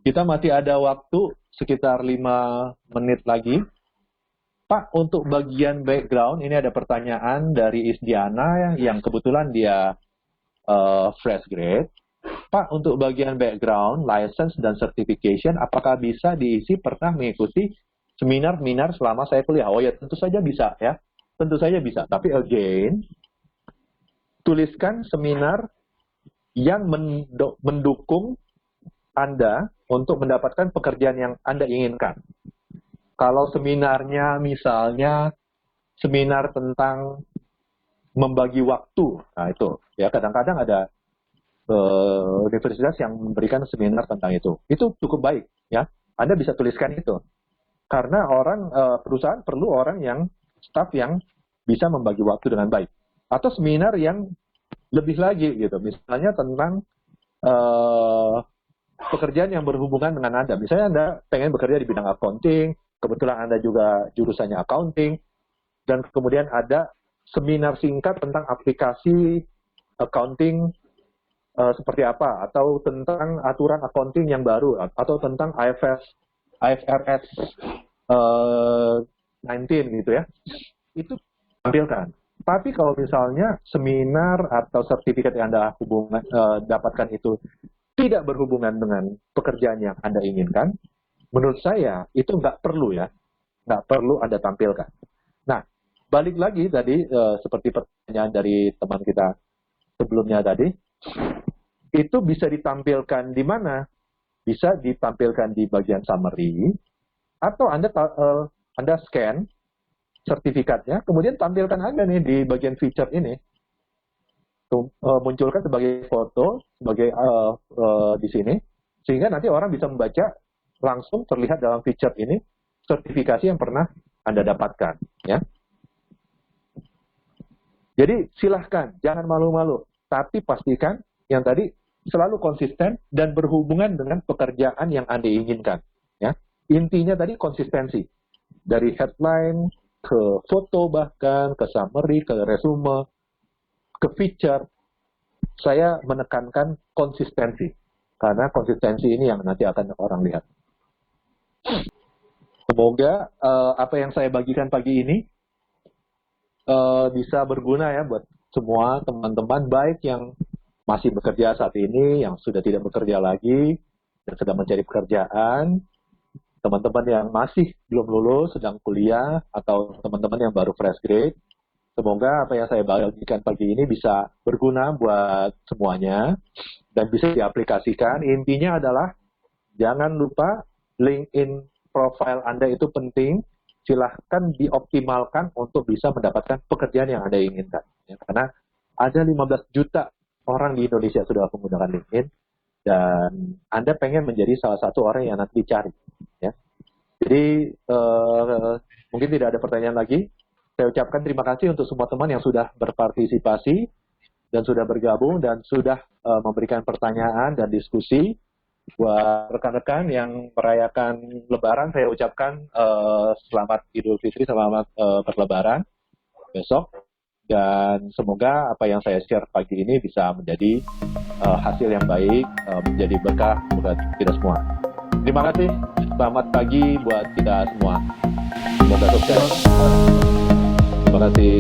kita masih ada waktu sekitar 5 menit lagi. Pak, untuk bagian background, ini ada pertanyaan dari Isdiana yang kebetulan dia fresh grade. Pak, untuk bagian background, license, dan certification, apakah bisa diisi pernah mengikuti seminar-seminar selama saya kuliah? Oh ya, tentu saja bisa ya. Tentu saja bisa. Tapi again, tuliskan seminar yang mendukung Anda untuk mendapatkan pekerjaan yang Anda inginkan. Kalau seminarnya misalnya seminar tentang membagi waktu, nah itu ya kadang-kadang ada universitas yang memberikan seminar tentang itu cukup baik ya. Anda bisa tuliskan itu karena perusahaan perlu orang yang staff yang bisa membagi waktu dengan baik. Atau seminar yang lebih lagi gitu, misalnya tentang pekerjaan yang berhubungan dengan Anda. Misalnya Anda pengen bekerja di bidang accounting, kebetulan Anda juga jurusannya accounting, dan kemudian ada seminar singkat tentang aplikasi accounting seperti apa, atau tentang aturan accounting yang baru, atau tentang IFRS 19 gitu ya. Itu tampilkan. Tapi kalau misalnya seminar atau sertifikat yang Anda dapatkan itu tidak berhubungan dengan pekerjaan yang Anda inginkan, menurut saya itu nggak perlu ya, nggak perlu Anda tampilkan. Nah, balik lagi tadi seperti pertanyaan dari teman kita sebelumnya tadi, itu bisa ditampilkan di mana? Bisa ditampilkan di bagian summary, atau Anda scan sertifikatnya, kemudian tampilkan aja nih di bagian feature ini. Munculkan sebagai foto, sebagai di sini, sehingga nanti orang bisa membaca langsung terlihat dalam feature ini sertifikasi yang pernah Anda dapatkan. Ya. Jadi silahkan, jangan malu-malu, tapi pastikan yang tadi selalu konsisten dan berhubungan dengan pekerjaan yang Anda inginkan. Ya. Intinya tadi konsistensi. Dari headline, ke foto bahkan, ke summary, ke resume, ke feature, saya menekankan konsistensi. Karena konsistensi ini yang nanti akan orang lihat. Semoga apa yang saya bagikan pagi ini bisa berguna ya buat semua teman-teman, baik yang masih bekerja saat ini, yang sudah tidak bekerja lagi, dan sedang mencari pekerjaan, teman-teman yang masih belum lulus, sedang kuliah, atau teman-teman yang baru fresh grade. Semoga apa yang saya bagikan pagi ini bisa berguna buat semuanya dan bisa diaplikasikan. Intinya adalah jangan lupa LinkedIn profile Anda itu penting. Silahkan dioptimalkan untuk bisa mendapatkan pekerjaan yang Anda inginkan. Ya, karena ada 15 juta orang di Indonesia sudah menggunakan LinkedIn dan Anda pengen menjadi salah satu orang yang nanti dicari. Ya. Jadi mungkin tidak ada pertanyaan lagi. Saya ucapkan terima kasih untuk semua teman yang sudah berpartisipasi dan sudah bergabung dan sudah memberikan pertanyaan dan diskusi. Buat rekan-rekan yang merayakan Lebaran, saya ucapkan selamat Idul Fitri, selamat berlebaran besok. Dan semoga apa yang saya share pagi ini bisa menjadi hasil yang baik, menjadi berkah buat kita semua. Terima kasih, selamat pagi buat kita semua. Semoga sukses. Terima kasih.